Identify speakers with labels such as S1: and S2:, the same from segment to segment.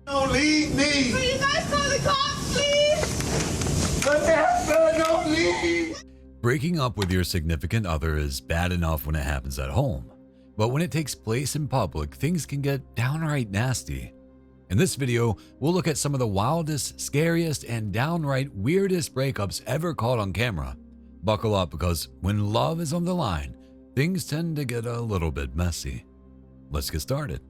S1: Don't leave me.
S2: Will you guys call the cops, please?
S1: Don't leave.
S3: Breaking up with your significant other is bad enough when it happens at home, but when it takes place in public, things can get downright nasty. In this video, we'll look at some of the wildest, scariest, and downright weirdest breakups ever caught on camera. Buckle up, because when love is on the line, things tend to get a little bit messy. Let's get started.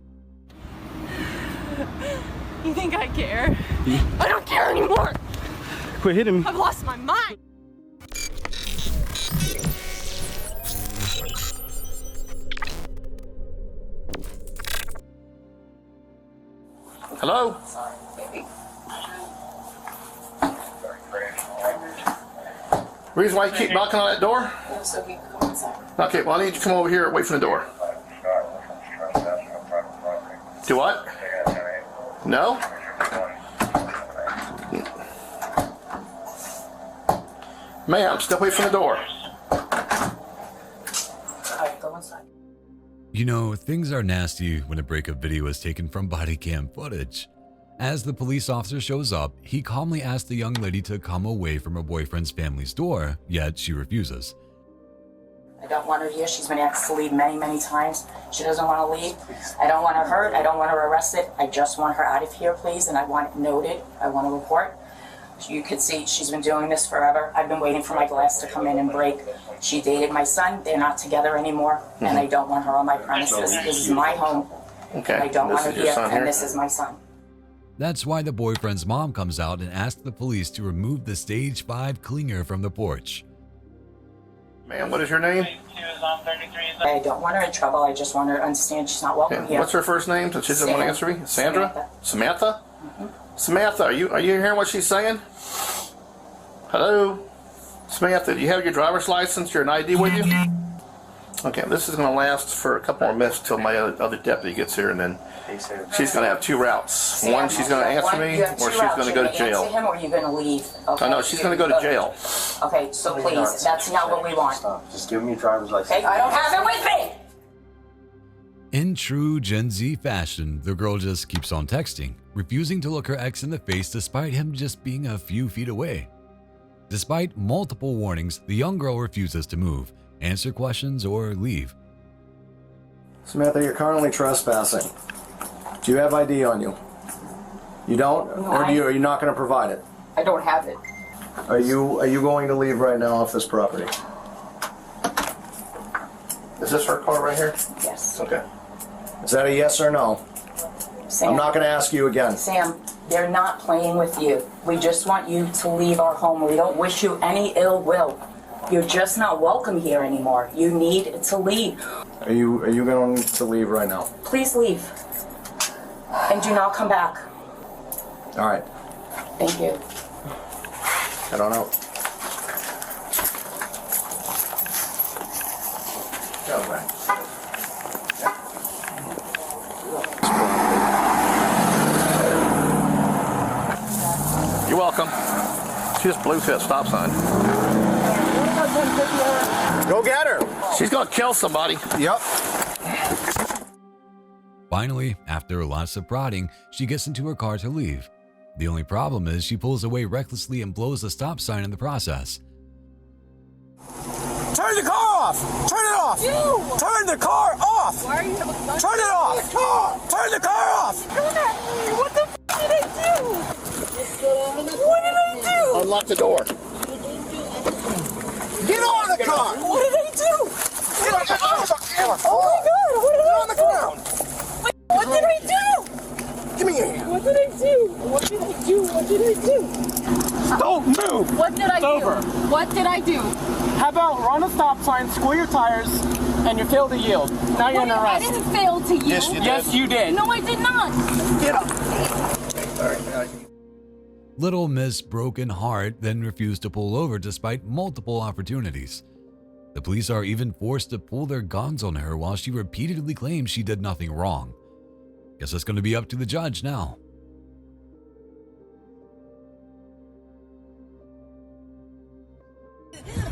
S2: You think I care? I don't care anymore.
S4: Quit hitting me.
S2: I've lost my mind.
S5: Hello? Reason why you keep knocking on that door? Okay, well I need you to come over here away from the door. Do what? No? Ma'am, step away from the door.
S3: You know, things are nasty when a breakup video is taken from body cam footage. As the police officer shows up, he calmly asks the young lady to come away from her boyfriend's family's door, yet she refuses.
S6: I don't want her here. She's been asked to leave many, many times. She doesn't want to leave. I don't want her hurt. I don't want her arrested. I just want her out of here, please, and I want it noted. I want a report. You could see she's been doing this forever. I've been waiting for my glass to come in and break. She dated my son. They're not together anymore, and I don't want her on my premises. This is my home.
S5: Okay.
S6: I don't want her here,
S5: son
S6: and this is my son.
S3: That's why the boyfriend's mom comes out and asks the police to remove the stage 5 clinger from the porch.
S5: Ma'am, what is your name?
S6: I don't want her in trouble. I just want her to understand she's not welcome
S5: Okay.
S6: here.
S5: What's her first name? So she doesn't want to answer me? Sandra? Samantha? Samantha, are you hearing what she's saying? Hello? Samantha, do you have your driver's license, your ID with you? Okay, this is going to last for a couple more minutes till my other deputy gets here, and then she's going to have two routes. One, she's going to answer me, or she's going to go to jail.
S6: Answer him, or are you going to leave? Okay.
S5: Oh, no, she's going to go to jail.
S6: Okay, so please, that's not what we want.
S4: Just give me your driver's license.
S6: Okay, I don't have it with me.
S3: In true Gen Z fashion, the girl just keeps on texting, refusing to look her ex in the face despite him just being a few feet away. Despite multiple warnings, the young girl refuses to move, answer questions, or leave.
S7: Samantha, you're currently trespassing. Do you have ID on you? You don't?
S6: No,
S7: Or are you not going to provide it?
S6: I don't have it.
S7: Are you going to leave right now off this property?
S5: Is this her car right here?
S6: Yes.
S5: Okay.
S7: Is that a yes or no?
S6: Sam,
S7: I'm not going to ask you again.
S6: Sam, they're not playing with you. We just want you to leave our home. We don't wish you any ill will. You're just not welcome here anymore. You need to leave.
S7: Are you going to leave right now?
S6: Please leave. And do not come back.
S7: All right.
S6: Thank you.
S7: I don't know.
S5: Go back. You're welcome. She just blew through that stop sign.
S7: Go get her.
S5: She's going to kill somebody.
S7: Yep.
S3: Finally, after lots of prodding, she gets into her car to leave. The only problem is she pulls away recklessly and blows the stop sign in the process.
S7: Turn the car off! Turn it off!
S2: You!
S7: Turn the car off!
S2: Why are you having fun?
S7: Turn it off! Turn the car off!
S2: Come at me. What the f did I do? What did I do?
S5: Unlock the door.
S7: Get on the car!
S2: What did I do?
S7: Get on the car!
S2: Oh my God! What did
S7: Get
S2: I
S7: on the
S2: do?
S7: ground!
S2: What did I do?
S7: Give me your hand.
S2: What did I do? What did I do? What did I do?
S4: Don't move!
S2: What did I do?
S4: Over.
S2: What did I do?
S4: How about run a stop sign, square your tires, and you fail to yield? Now you're under
S2: I
S4: arrest.
S2: didn't fail to you.
S5: Yes, you did.
S4: Yes, you did.
S2: No, I did not.
S7: Get up.
S5: All right.
S3: Little Miss Broken Heart then refused to pull over despite multiple opportunities. The police are even forced to pull their guns on her while she repeatedly claims she did nothing wrong. Guess it's going to be up to the judge now.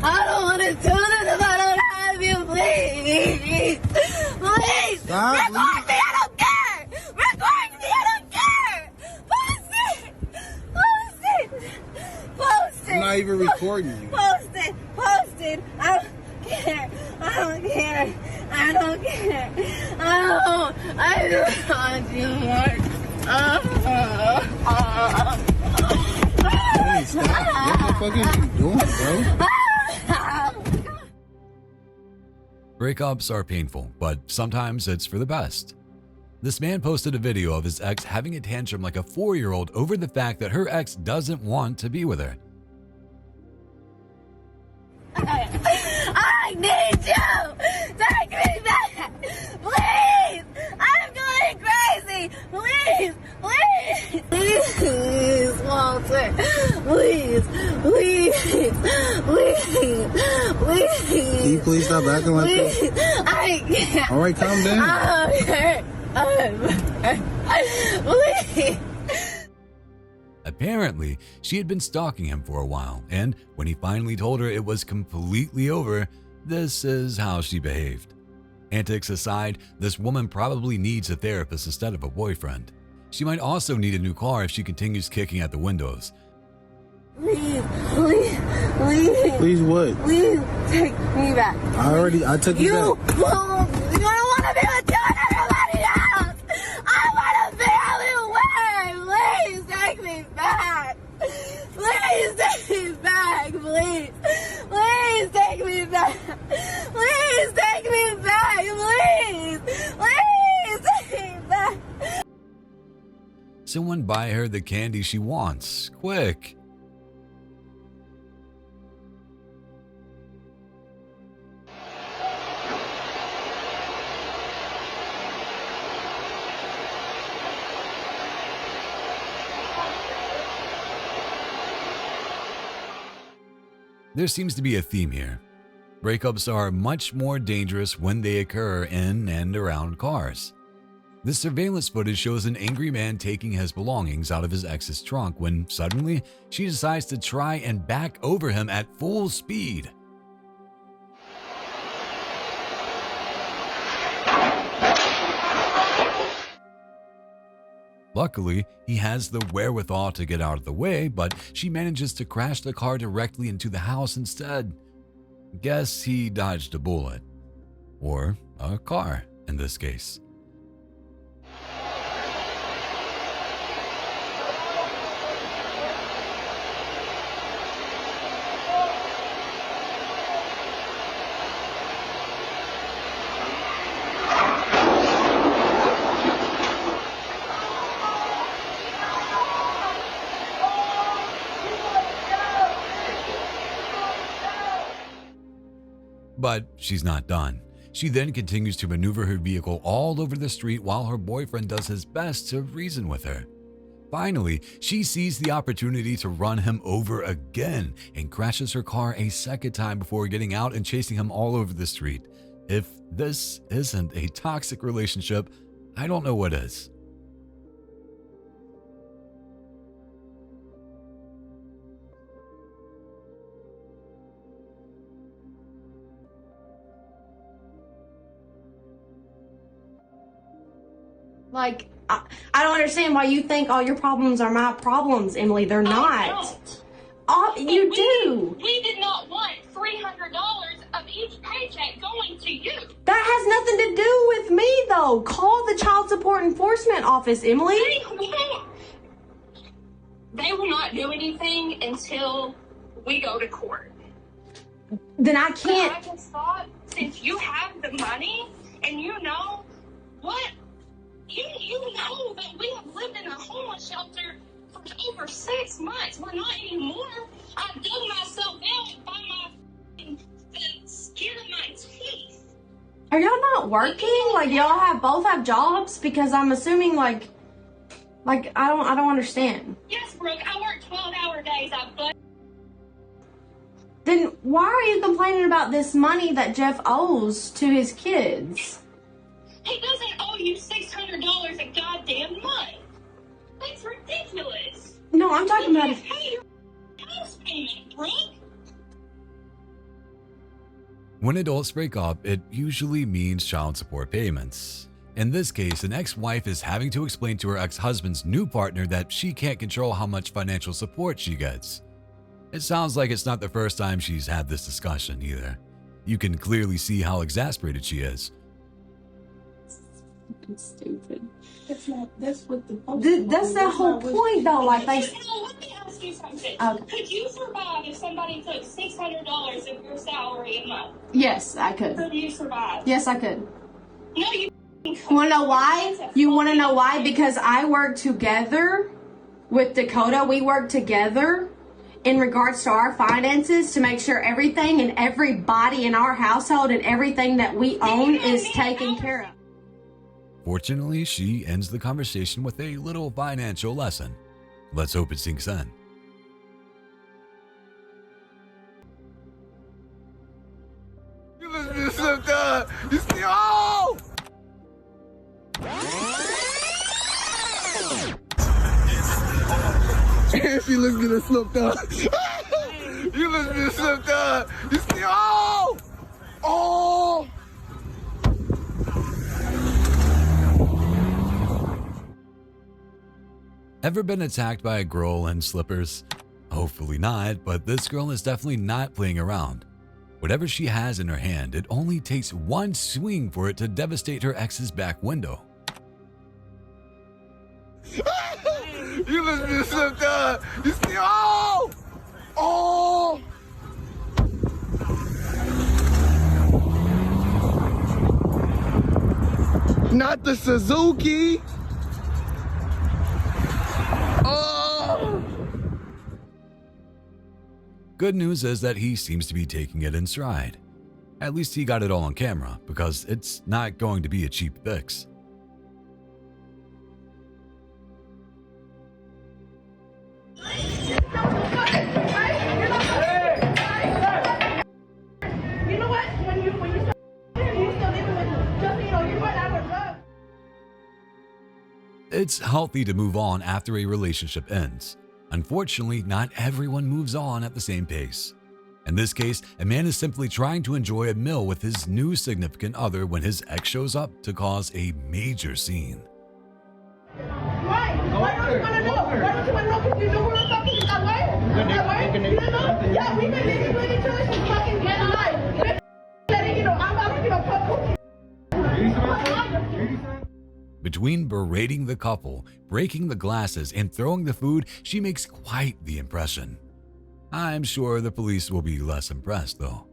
S8: I don't want to do this if I don't have you, please. Please.
S7: Stop.
S8: Record me, I don't care. Record me, I don't care.
S9: not even recording you.
S8: Post it. I don't care. I don't care. I don't care. Oh, I just want you more.
S9: Hey, stop. What the fuck is you doing, bro?
S3: Breakups are painful, but sometimes it's for the best. This man posted a video of his ex having a tantrum like a 4-year-old over the fact that her ex doesn't want to be with her.
S8: I need you! Take me back! Please! I'm going crazy! Please! Please, Walter! Please!
S9: Can you please stop acting like this?
S8: I can't!
S9: Alright, calm down.
S8: Please!
S3: Apparently, she had been stalking him for a while, and when he finally told her it was completely over, this is how she behaved. Antics aside, this woman probably needs a therapist instead of a boyfriend. She might also need a new car if she continues kicking at the windows.
S8: Please.
S9: Please what?
S8: Please take me back.
S9: I took you back.
S8: You don't want to be with you and everybody else. I want to be everywhere. Please take me back. Please take me back. Please take me back. Please take me back. Please take me back.
S3: Someone buy her the candy she wants, quick. There seems to be a theme here. Breakups are much more dangerous when they occur in and around cars. This surveillance footage shows an angry man taking his belongings out of his ex's trunk when suddenly she decides to try and back over him at full speed. Luckily, he has the wherewithal to get out of the way, but she manages to crash the car directly into the house instead. Guess he dodged a bullet. Or a car, in this case. But she's not done. She then continues to maneuver her vehicle all over the street while her boyfriend does his best to reason with her. Finally, she sees the opportunity to run him over again and crashes her car a second time before getting out and chasing him all over the street. If this isn't a toxic relationship, I don't know what is.
S2: Like, I don't understand why you think all your problems are my problems, Emily. They're not. You do.
S10: We did not want $300 of each paycheck going to you.
S2: That has nothing to do with me, though. Call the Child Support Enforcement Office, Emily.
S10: They will not do anything until we go to court.
S2: Then I can't.
S10: So I just thought, since you have the money and you know what, you know that we have lived in a homeless shelter for over 6 months. Well, not anymore. I dug myself out by the skin of my teeth.
S2: Are y'all not working? Like, y'all both have jobs? Because I'm assuming, like I don't understand.
S10: Yes, Brooke, I work 12-hour days.
S2: Then why are you complaining about this money that Jeff owes to his kids?
S10: He doesn't owe you $600 a goddamn month. That's ridiculous.
S2: No, I'm talking about...
S10: Pay your house payment, Brooke.
S3: When adults break up, it usually means child support payments. In this case, an ex-wife is having to explain to her ex-husband's new partner that she can't control how much financial support she gets. It sounds like it's not the first time she's had this discussion either. You can clearly see how exasperated she is.
S2: Stupid.
S10: That's what
S2: That's the whole point, though. Like they.
S10: Let me ask you something.
S2: Okay.
S10: Could you survive if somebody took $600 of your salary a month?
S2: Yes, I could.
S10: Could you survive?
S2: Yes, I could.
S10: No, you.
S2: Want to know why? You want to know why? Because I work together with Dakota. We work together in regards to our finances to make sure everything and everybody in our household and everything that we own is taken care of.
S3: Fortunately, she ends the conversation with a little financial lesson. Let's hope it sinks in.
S1: You listen to this sometime. You see, oh! If you listen to this sometime. You listen to this sometime. You see, oh! Oh!
S3: Ever been attacked by a girl in slippers? Hopefully not, but this girl is definitely not playing around. Whatever she has in her hand, it only takes one swing for it to devastate her ex's back window.
S1: You listen to this sometime. You see, oh! Oh! Not the Suzuki. Oh!
S3: Good news is that he seems to be taking it in stride. At least he got it all on camera, because it's not going to be a cheap fix.
S8: You know what? When you start, you still living with just, you're going out with drugs.
S3: It's healthy to move on after a relationship ends. Unfortunately, not everyone moves on at the same pace. In this case, a man is simply trying to enjoy a meal with his new significant other when his ex shows up to cause a major scene.
S8: Why? Why don't you want to know? Why don't you want to know? Because you know we're fucking that way? That way? You don't know? Yeah, we've been living with each other since fucking get alive. Letting I'm not
S3: Between berating the couple, breaking the glasses, and throwing the food, she makes quite the impression. I'm sure the police will be less impressed, though.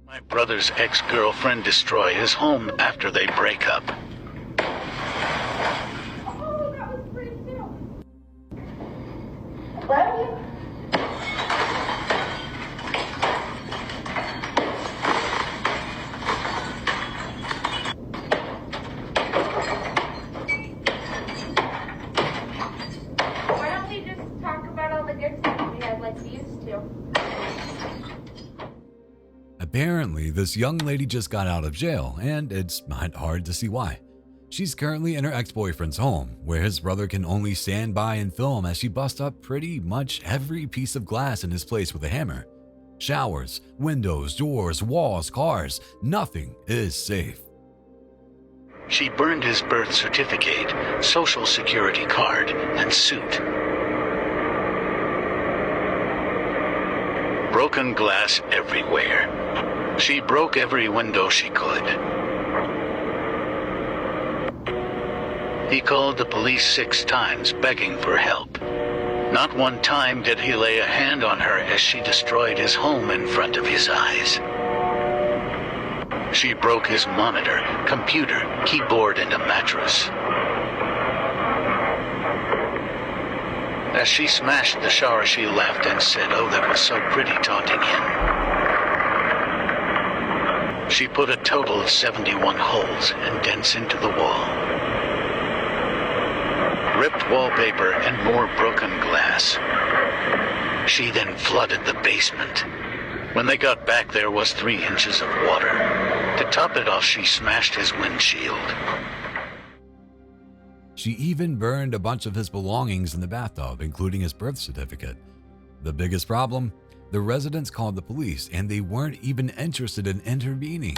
S11: My brother's ex-girlfriend destroy his home after they break up.
S8: Why don't we just talk about all the good stuff we had like we used to?
S3: Apparently, this young lady just got out of jail, and it's not hard to see why. She's currently in her ex-boyfriend's home, where his brother can only stand by and film as she busts up pretty much every piece of glass in his place with a hammer. Showers, windows, doors, walls, cars, nothing is safe.
S11: She burned his birth certificate, social security card, and suit. Broken glass everywhere. She broke every window she could. He called the police 6 times begging for help. Not one time did he lay a hand on her as she destroyed his home in front of his eyes. She broke his monitor, computer, keyboard, and a mattress. As she smashed the shower, she laughed and said, "Oh, that was so pretty," taunting him. She put a total of 71 holes and dents into the wall. Ripped wallpaper and more broken glass. She then flooded the basement. When they got back, there was 3 inches of water. To top it off, she smashed his windshield.
S3: She even burned a bunch of his belongings in the bathtub, including his birth certificate. The biggest problem? The residents called the police, and they weren't even interested in intervening.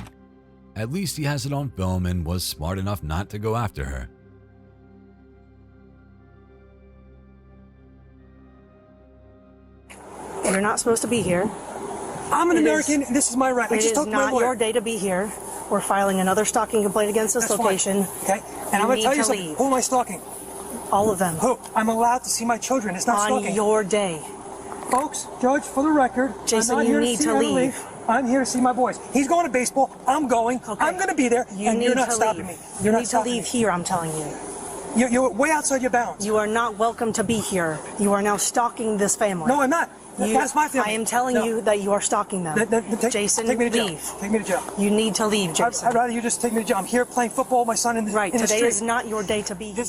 S3: At least he has it on film and was smart enough not to go after her.
S12: You're not supposed to be here.
S4: I'm an American, and this is my right. I just
S12: It
S4: talked
S12: is
S4: to my
S12: not
S4: lawyer.
S12: your day to be here. We're filing another stalking complaint against this
S4: That's
S12: location.
S4: fine. Okay? And I'm going to tell you something. Who am I stalking?
S12: All of them.
S4: Who? I'm allowed to see my children. It's not stalking.
S12: On your day.
S4: Folks, Judge, for the record,
S12: Jason,
S4: I'm not
S12: you
S4: here
S12: need
S4: see
S12: to
S4: Emily.
S12: leave.
S4: I'm here to see my boys. He's going to baseball. I'm going.
S12: Okay.
S4: I'm going to be there, and you're not stopping me.
S12: You need to leave here, I'm telling you.
S4: You're way outside your bounds.
S12: You are not welcome to be here. You are now stalking this family.
S4: No, I'm not. That's my family.
S12: I am telling you that you are stalking them. Jason,
S4: take me to
S12: leave.
S4: jail. Take me to jail.
S12: You need to leave, Jason.
S4: I'd rather you just take me to jail. I'm here playing football with my son in the
S12: Right,
S4: in the
S12: today
S4: street.
S12: is not your day to be here.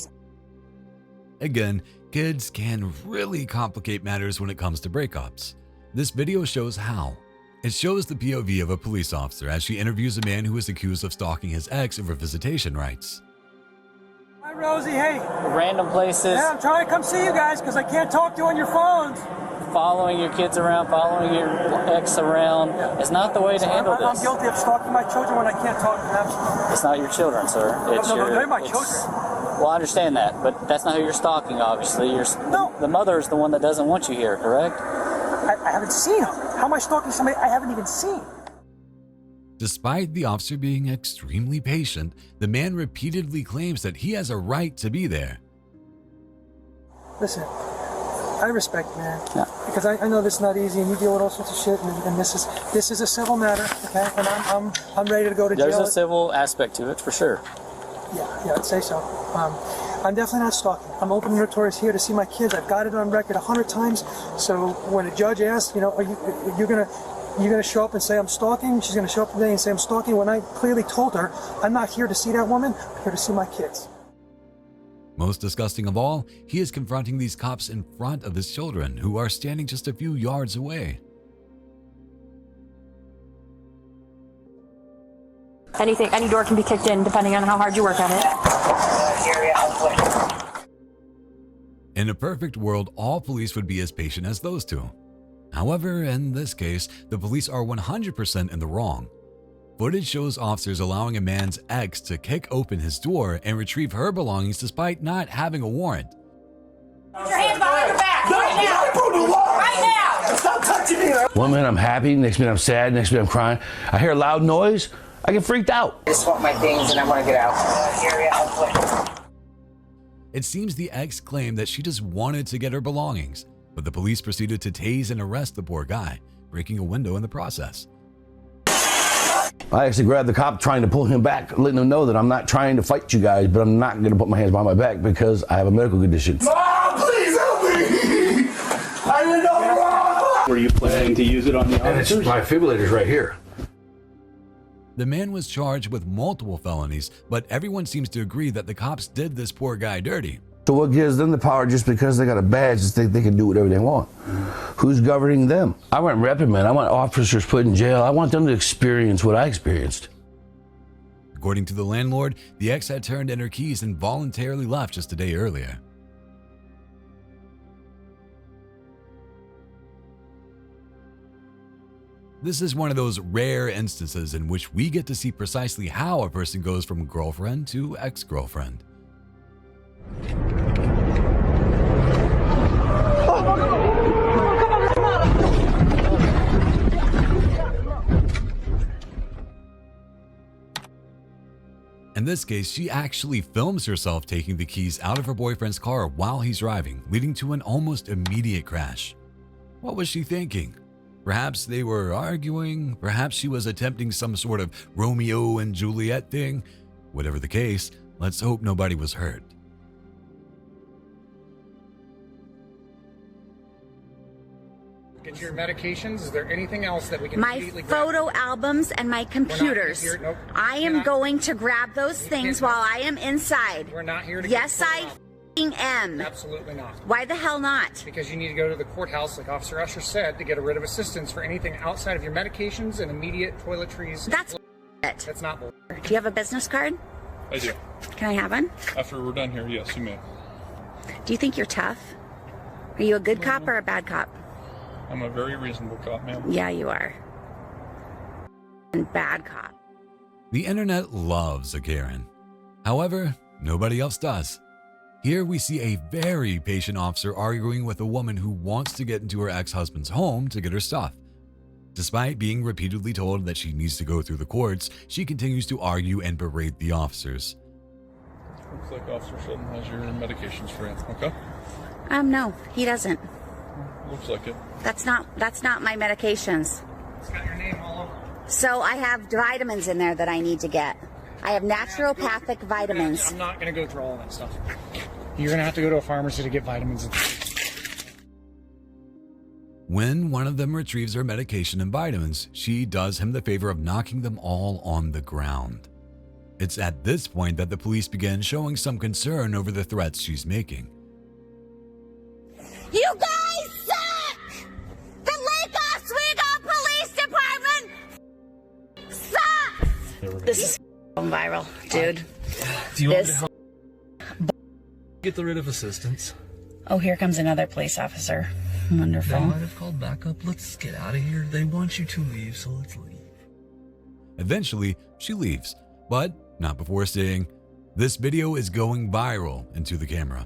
S3: Again, kids can really complicate matters when it comes to breakups. This video shows how. It shows the POV of a police officer as she interviews a man who is accused of stalking his ex over visitation rights.
S4: Hi, Rosie. Hey.
S13: Random places.
S4: Yeah, I'm trying to come see you guys because I can't talk to you on your phones.
S13: Following your kids around, following your ex around is not the way to handle
S4: I'm
S13: this.
S4: guilty of stalking my children when I can't talk to them.
S13: It's not your children, sir. It's
S4: No,
S13: your,
S4: they're my
S13: it's-
S4: children.
S13: Well, I understand that, but that's not who you're stalking, obviously. The mother is the one that doesn't want you here, correct?
S4: I haven't seen her. How am I stalking somebody I haven't even seen?
S3: Despite the officer being extremely patient, the man repeatedly claims that he has a right to be there.
S4: Listen, I respect you, man. Yeah. Because I know this is not easy, and you deal with all sorts of shit, and this is a civil matter, okay? And I'm ready to go to jail.
S13: There's a civil aspect to it, for sure.
S4: Yeah, I'd say so. I'm definitely not stalking. I'm open and notorious here to see my kids. I've got it on record 100 times. So when a judge asks, are you gonna show up and say I'm stalking? She's gonna show up today and say I'm stalking. When I clearly told her I'm not here to see that woman. I'm here to see my kids.
S3: Most disgusting of all, he is confronting these cops in front of his children, who are standing just a few yards away.
S14: Any door can be kicked in depending on how hard you work at it.
S3: In a perfect world, all police would be as patient as those two. However, in this case, the police are 100% in the wrong. Footage shows officers allowing a man's ex to kick open his door and retrieve her belongings despite not having a warrant.
S8: Put your hands behind your back right now. Right now.
S15: Stop touching me. One minute I'm happy, next minute I'm sad, next minute I'm crying. I hear a loud noise, I get freaked out.
S6: I just want my things and I want to get out.
S3: It seems the ex claimed that she just wanted to get her belongings, but the police proceeded to tase and arrest the poor guy, breaking a window in the process.
S15: I actually grabbed the cop trying to pull him back, letting him know that I'm not trying to fight you guys, but I'm not going to put my hands behind my back because I have a medical condition.
S1: Mom, please help me! I didn't know wrong!
S16: Were you planning to use it on the officers?
S15: And my defibrillators right here.
S3: The man was charged with multiple felonies, but everyone seems to agree that the cops did this poor guy dirty.
S15: So what gives them the power just because they got a badge to think they can do whatever they want? Who's governing them? I want reprimand. I want officers put in jail. I want them to experience what I experienced.
S3: According to the landlord, the ex had turned in her keys and voluntarily left just a day earlier. This is one of those rare instances in which we get to see precisely how a person goes from girlfriend to ex-girlfriend. In this case, she actually films herself taking the keys out of her boyfriend's car while he's driving, leading to an almost immediate crash. What was she thinking? Perhaps they were arguing, perhaps she was attempting some sort of Romeo and Juliet thing. Whatever the case, let's hope nobody was hurt.
S17: Get your medications. Is there anything else that we can
S18: My
S17: immediately grab?
S18: photo albums and my computers.
S17: Here. Nope.
S18: I am going to grab those things while I am inside.
S17: We're not here to
S18: Yes,
S17: get
S18: I am.
S17: Absolutely not.
S18: Why the hell not?
S17: Because you need to go to the courthouse, like Officer Usher said, to get a writ of assistance for anything outside of your medications and immediate toiletries.
S18: That's it.
S17: That's not bull.
S18: Do you have a business card?
S19: I do.
S18: Can I have one?
S19: After we're done here, yes, you may.
S18: Do you think you're tough? Are you a good cop or a bad cop?
S19: I'm a very reasonable cop, ma'am.
S18: Yeah, you are. And bad cop.
S3: The internet loves a Karen. However, nobody else does. Here we see a very patient officer arguing with a woman who wants to get into her ex-husband's home to get her stuff. Despite being repeatedly told that she needs to go through the courts, she continues to argue and berate the officers.
S19: Looks like Officer Sheldon has your medications for you, okay?
S18: No, he doesn't.
S19: Looks like it.
S18: That's not my medications.
S17: It's got your name all over.
S18: So I have vitamins in there that I need to get. I have naturopathic vitamins.
S17: I'm not going to go through all that stuff. You're going to have to go to a pharmacy to get vitamins.
S3: When one of them retrieves her medication and vitamins, she does him the favor of knocking them all on the ground. It's at this point that the police begin showing some concern over the threats she's making.
S8: You guys suck! The Lake Oswego Police Department sucks!
S18: This is viral, dude.
S20: Do you want me to help get rid of assistance?
S18: Oh, here comes another police officer. Wonderful.
S20: They might have called backup. Let's get out of here. They want you to leave, so let's leave.
S3: Eventually, she leaves, but not before saying, "This video is going viral," into the camera.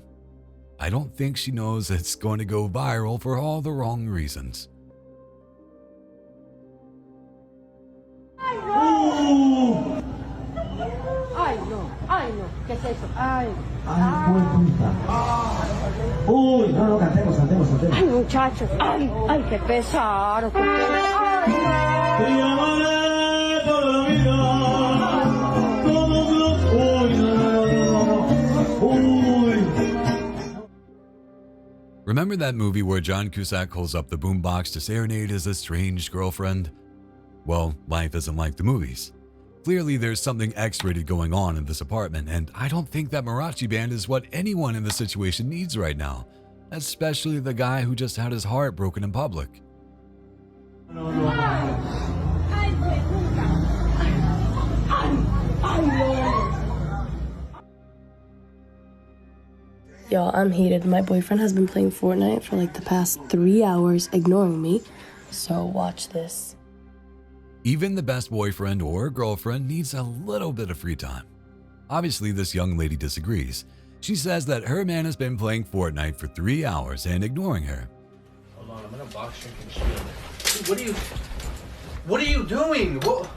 S3: I don't think she knows it's going to go viral for all the wrong reasons.
S8: Ay, no, ¿qué es eso? Ay,
S21: Uy, no, cantemos.
S8: ay, muchachos, ay, qué pesado, qué
S3: Remember that movie where John Cusack calls up the boombox to serenade his estranged girlfriend? Well, life isn't like the movies. Clearly, there's something X-rated going on in this apartment, and I don't think that mariachi band is what anyone in this situation needs right now, especially the guy who just had his heart broken in public.
S22: Y'all, I'm heated. My boyfriend has been playing Fortnite for like the past 3 hours, ignoring me. So watch this.
S3: Even the best boyfriend or girlfriend needs a little bit of free time. Obviously, this young lady disagrees. She says that her man has been playing Fortnite for 3 hours and ignoring her.
S20: Hold on, I'm gonna box you and shield. Dude, what are you doing? What?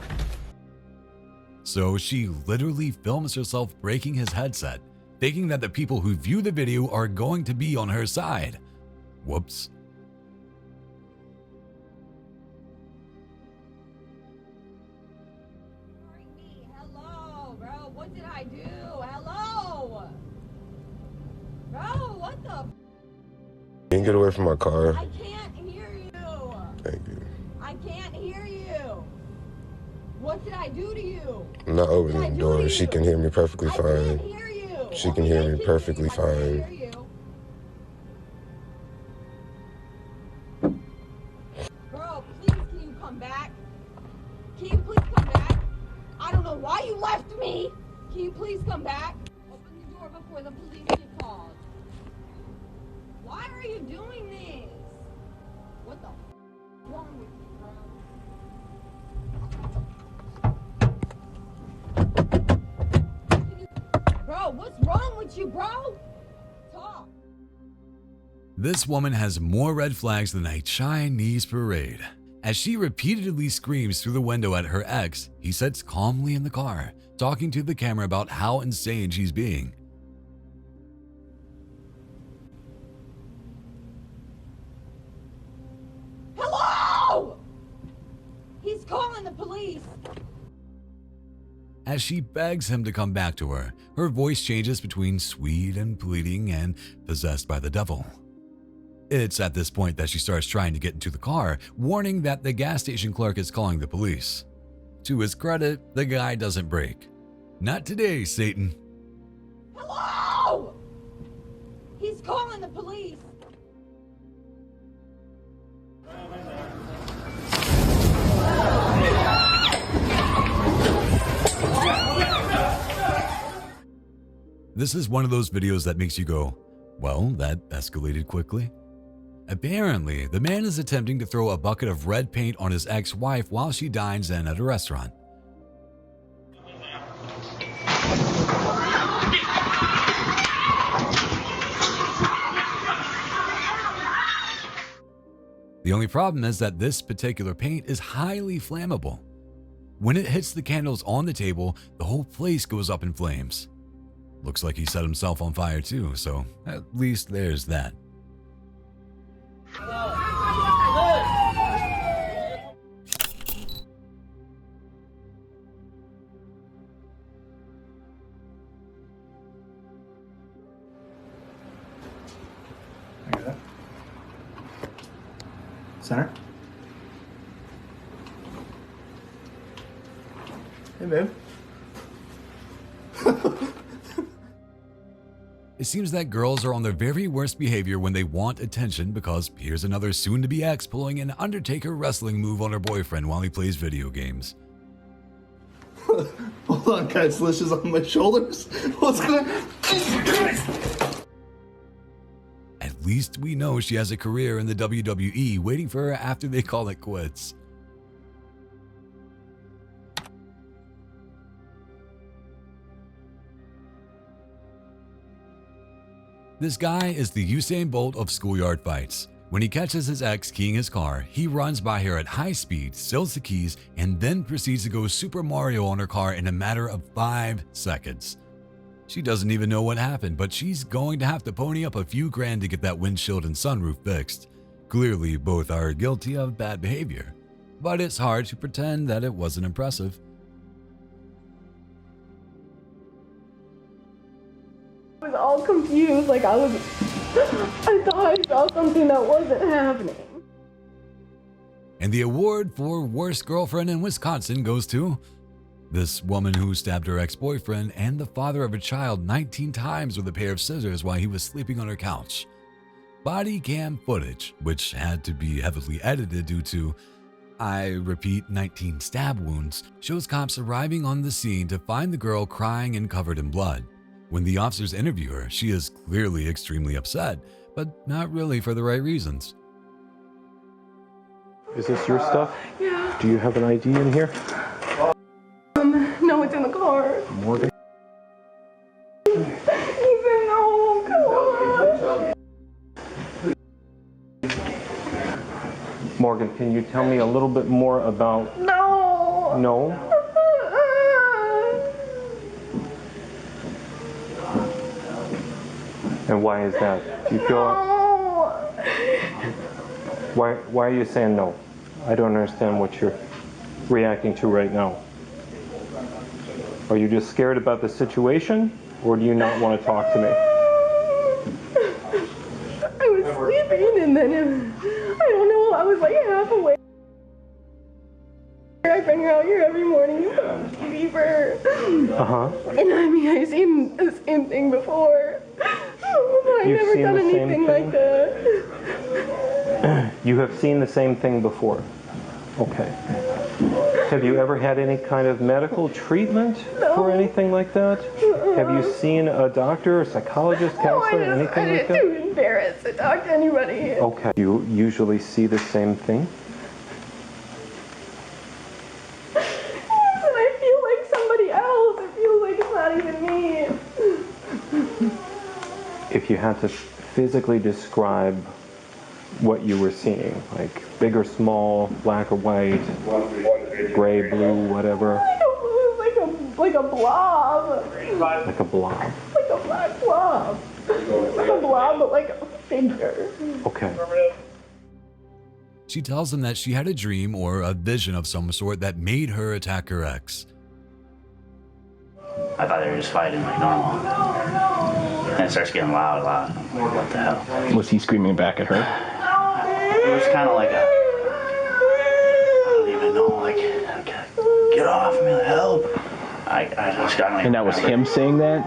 S3: So she literally films herself breaking his headset, thinking that the people who view the video are going to be on her side. Whoops.
S8: Hello, bro, what did I do? Hello? Bro, what the?
S23: Can you get away from my car?
S8: I can't hear you.
S23: Thank you.
S8: I can't hear you. What did I do to you?
S23: I'm not opening the door. She can hear me perfectly fine.
S8: I can't hear you.
S23: She can hear me perfectly fine.
S8: Bro, please can you come back? Can you please come back? I don't know why you left me. Can you please come back? Open the door before the police get called. Why are you doing this? What the f is wrong with you, bro? Bro, what's wrong with you, bro? Talk.
S3: This woman has more red flags than a Chinese parade. As she repeatedly screams through the window at her ex, he sits calmly in the car, talking to the camera about how insane she's being.
S8: Hello! He's calling the police.
S3: As she begs him to come back to her, her voice changes between sweet and pleading and possessed by the devil. It's at this point that she starts trying to get into the car, warning that the gas station clerk is calling the police. To his credit, the guy doesn't break. Not today, Satan.
S8: Hello! He's calling the police.
S3: This is one of those videos that makes you go, well, that escalated quickly. Apparently, the man is attempting to throw a bucket of red paint on his ex-wife while she dines in at a restaurant. The only problem is that this particular paint is highly flammable. When it hits the candles on the table, the whole place goes up in flames. Looks like he set himself on fire too, so at least there's that.
S5: Center. Hey, babe.
S3: It seems that girls are on their very worst behavior when they want attention, because here's another soon-to-be ex pulling an Undertaker wrestling move on her boyfriend while he plays video games.
S5: Hold on, guys. Lish is on my shoulders. What's going on?
S3: At least we know she has a career in the WWE waiting for her after they call it quits. This guy is the Usain Bolt of schoolyard fights. When he catches his ex keying his car, he runs by her at high speed, steals the keys, and then proceeds to go Super Mario on her car in a matter of 5 seconds. She doesn't even know what happened, but she's going to have to pony up a few grand to get that windshield and sunroof fixed. Clearly, both are guilty of bad behavior, but it's hard to pretend that it wasn't impressive.
S22: I was all confused, I thought I saw something that wasn't happening.
S3: And the award for worst girlfriend in Wisconsin goes to this woman who stabbed her ex-boyfriend and the father of a child 19 times with a pair of scissors while he was sleeping on her couch. Body cam footage, which had to be heavily edited due to, I repeat, 19 stab wounds, shows cops arriving on the scene to find the girl crying and covered in blood. When the officers interview her, she is clearly extremely upset, but not really for the right reasons.
S7: Is this your stuff?
S22: Yeah.
S7: Do you have an ID in here?
S22: No, it's in the car.
S7: Morgan?
S22: No, come on.
S7: Morgan, can you tell me a little bit more about...
S22: No.
S7: No? And why is that? Do you feel...
S22: No.
S7: Why are you saying no? I don't understand what you're reacting to right now. Are you just scared about the situation, or do you not want to talk to me?
S22: I was sleeping and then, I don't know, I was half awake. I bring her out here every morning to put on the TV for her. And I've seen the same thing before. I've never done anything like that.
S7: You have seen the same thing before? Okay. Have you ever had any kind of medical treatment for anything like that? Have you seen a doctor, a psychologist, counselor, anything like that?
S22: I'm too embarrassed to talk to anybody.
S7: Okay. You usually see the same thing?
S22: And I feel like somebody else. It feels like it's not even me.
S7: If you had to physically describe what you were seeing, like big or small, black or white, gray, blue, whatever.
S22: Like a blob.
S7: Like a blob.
S22: Like a black blob. Like a blob, but like a figure.
S7: Okay.
S3: She tells them that she had a dream or a vision of some sort that made her attack her ex.
S9: I thought they were just fighting like normal. And it starts getting loud. What the hell?
S24: Was he screaming back at her?
S9: It was kind of like a, I don't even know, get off me, help. I just got
S24: And that was him saying that?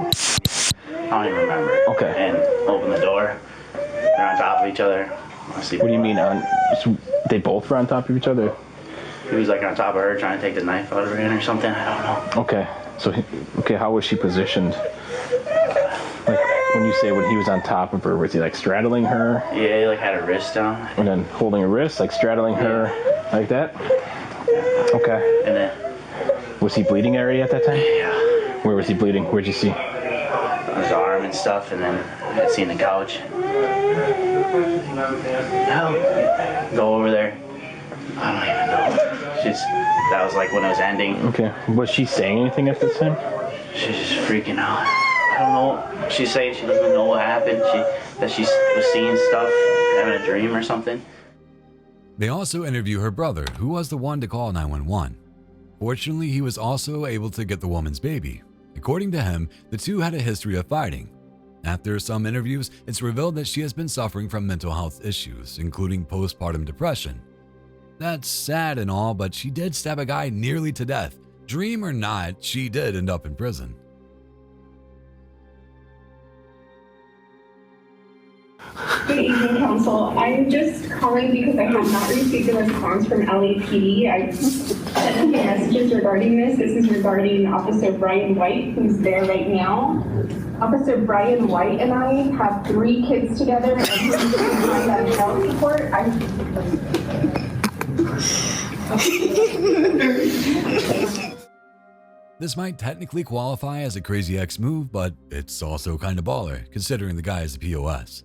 S9: I don't even remember.
S24: Okay.
S9: And open the door. They're on top of each other.
S24: What do you mean so they both were on top of each other?
S9: He was on top of her trying to take the knife out of her hand or something. I don't know.
S24: Okay. So, how was she positioned? When you say when he was on top of her, was he straddling her?
S9: Yeah, he had her wrist down.
S24: And then holding her wrist, straddling her like that? Okay.
S9: And then...
S24: Was he bleeding already at that time?
S9: Yeah.
S24: Where was he bleeding? Where'd you see?
S9: his arm and stuff, and then I had seen the couch. Help! Go over there. I don't even know. That was like when it was ending.
S24: Okay. Was she saying anything at this time?
S9: She's just freaking out. I don't know. She's saying she doesn't know what happened. That she was seeing stuff, having a dream or something.
S3: They also interview her brother, who was the one to call 911. Fortunately, he was also able to get the woman's baby. According to him, the two had a history of fighting. After some interviews, it's revealed that she has been suffering from mental health issues, including postpartum depression. That's sad and all, but she did stab a guy nearly to death. Dream or not, she did end up in prison.
S22: Good evening, Council. I'm just calling because I have not received a response from LAPD. I sent me messages regarding this. This is regarding Officer Brian White, who's there right now. Officer Brian White and I have 3 kids together, and he's behind that child support.
S3: This might technically qualify as a crazy ex move, but it's also kind of baller, considering the guy is a POS.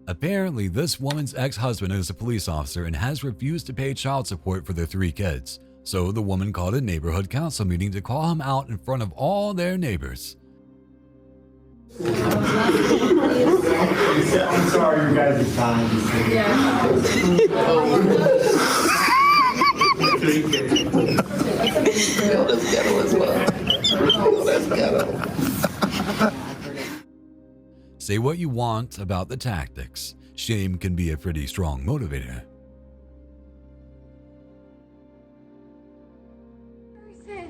S3: Apparently, this woman's ex-husband is a police officer and has refused to pay child support for their 3 kids. So the woman called a neighborhood council meeting to call him out in front of all their neighbors.
S21: I'm sorry, you guys are time.
S1: That's ghetto as well. That's ghetto.
S3: Say what you want about the tactics. Shame can be a pretty strong motivator.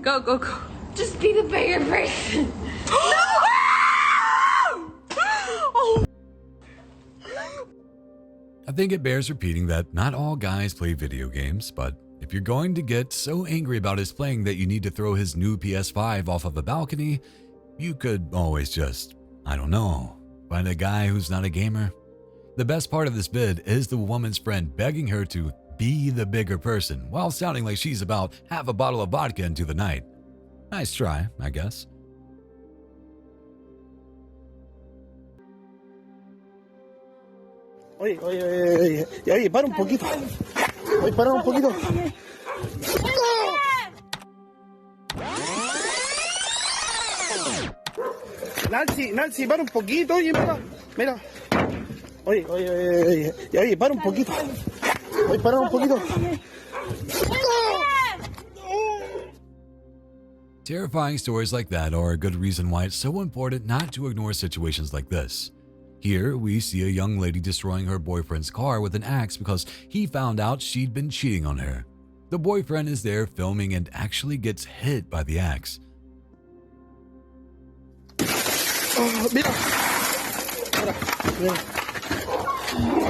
S22: Go, go, go. Just be the bigger person.
S3: I think it bears repeating that not all guys play video games, but if you're going to get so angry about his playing that you need to throw his new PS5 off of a balcony, you could always just, I don't know, find a guy who's not a gamer. The best part of this vid is the woman's friend begging her to be the bigger person while sounding like she's about half a bottle of vodka into the night. Nice try, I guess.
S5: Oye, para un poquito. Oye, para un poquito. Nancy, para un poquito, oye, mira. Oye, para un poquito. Oye, para un poquito.
S3: Terrifying stories like that are a good reason why it's so important not to ignore situations like this. Here, we see a young lady destroying her boyfriend's car with an axe because he found out she'd been cheating on her. The boyfriend is there filming and actually gets hit by the axe.
S5: Mira.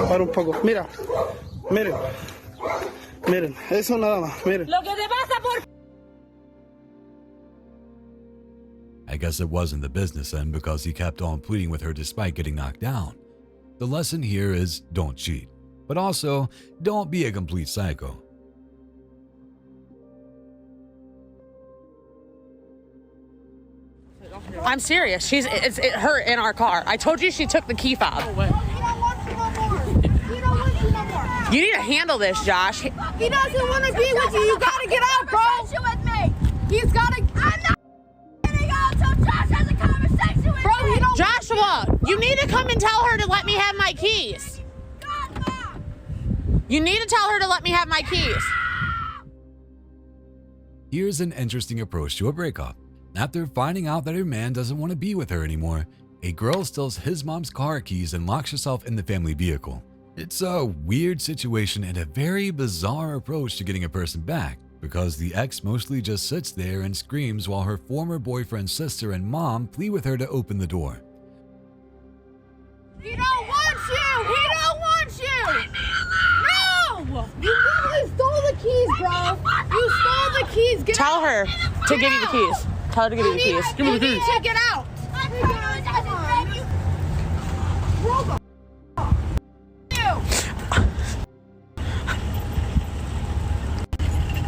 S5: Para un poco. Miren. Eso nada más. Miren.
S22: Lo que te pasa por...
S3: I guess it wasn't the business end because he kept on pleading with her despite getting knocked down. The lesson here is don't cheat, but also don't be a complete psycho.
S2: I'm serious. It's her in our car. I told you she took the key fob. You need to handle this, Josh.
S8: He doesn't want to be with you. You gotta get out, bro. With me. He's gotta. I'm not getting out until Josh has a conversation with me.
S2: Joshua, you need to come and tell her to let me have my keys. You need to tell her to let me have my keys.
S3: Here's an interesting approach to a breakup. After finding out that her man doesn't want to be with her anymore, a girl steals his mom's car keys and locks herself in the family vehicle. It's a weird situation and a very bizarre approach to getting a person back, because the ex mostly just sits there and screams while her former boyfriend's sister and mom plead with her to open the door.
S8: He don't want you. He don't want you. No. You literally stole the keys, bro. You stole the keys. Get
S2: Tell
S8: out.
S2: her to give you the keys. Tell her to give you the keys.
S8: Give me the keys. You need to get out.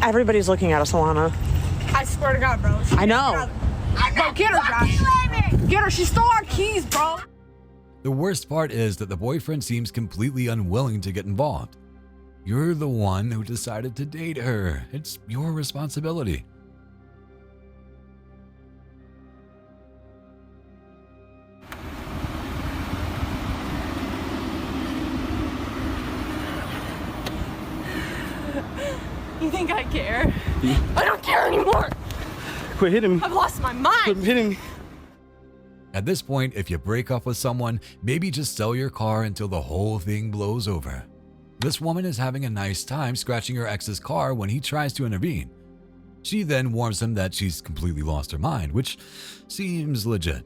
S2: Everybody's looking at us, Alana.
S8: I swear to God, bro.
S2: I know.
S8: Bro, get her, Josh.
S2: Get her. She stole our keys, bro.
S3: The worst part is that the boyfriend seems completely unwilling to get involved. You're the one who decided to date her. It's your responsibility.
S2: You think I care? I don't care anymore.
S5: Quit hitting me.
S2: I've lost my mind.
S5: Quit hitting me.
S3: At this point, if you break up with someone, maybe just sell your car until the whole thing blows over. This woman is having a nice time scratching her ex's car when he tries to intervene. She then warns him that she's completely lost her mind, which seems legit.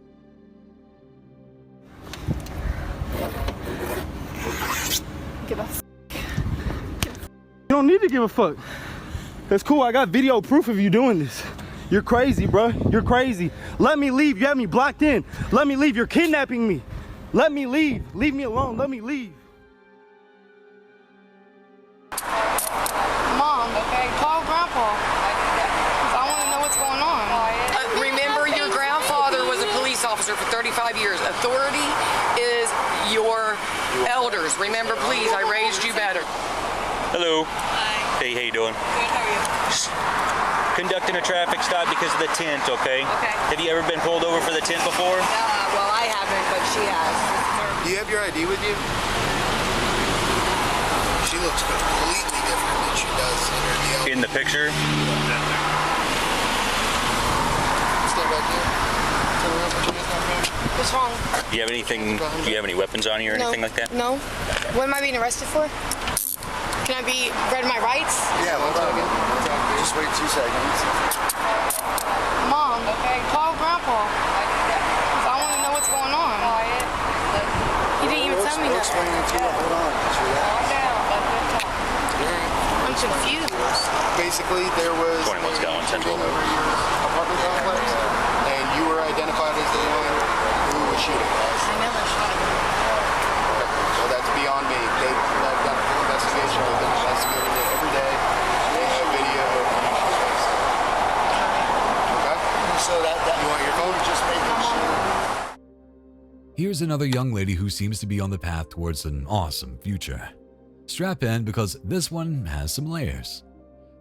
S2: Give us.
S5: You don't need to give a fuck. That's cool. I got video proof of you doing this. You're crazy, bro. You're crazy. Let me leave. You have me blocked in. Let me leave. You're kidnapping me. Let me leave. Leave me alone. Let me leave.
S10: Mom, okay, call Grandpa. I want to know what's going on.
S6: Remember, your grandfather was a police officer for 35 years. Authority is your elders. Remember, please, I raised you better.
S11: Hello. Hi. Hey, how you doing?
S2: Good, how are you?
S11: Conducting a traffic stop because of the tent, okay?
S2: Okay.
S11: Have you ever been pulled over for the tent before?
S6: Well, I haven't, but she has.
S1: Do you have your ID with you? She looks completely different than she does in her deal.
S11: In the picture?
S1: Stand back there. Turn around, put your hands down there.
S10: What's wrong?
S11: Do you have anything? Do you have any weapons on you or anything like that?
S10: No. What am I being arrested for? Can I be read my rights?
S1: Yeah, one second. Just wait 2 seconds.
S10: Mom, okay, call Grandpa. I want to know what's going on. He didn't even tell me
S1: We'll
S10: that.
S1: explain it to you. Hold on.
S10: I'm confused.
S1: Basically, there was
S11: 21's going,
S1: shooting over your apartment complex, and you were identified as the one who was shooting.
S10: I never shot him.
S1: Well, that's beyond me. They've done a full investigation. They've been investigating it every day. They have video of you. Okay? So that you want your phone? Just making sure.
S3: Here's another young lady who seems to be on the path towards an awesome future. Strap in because this one has some layers.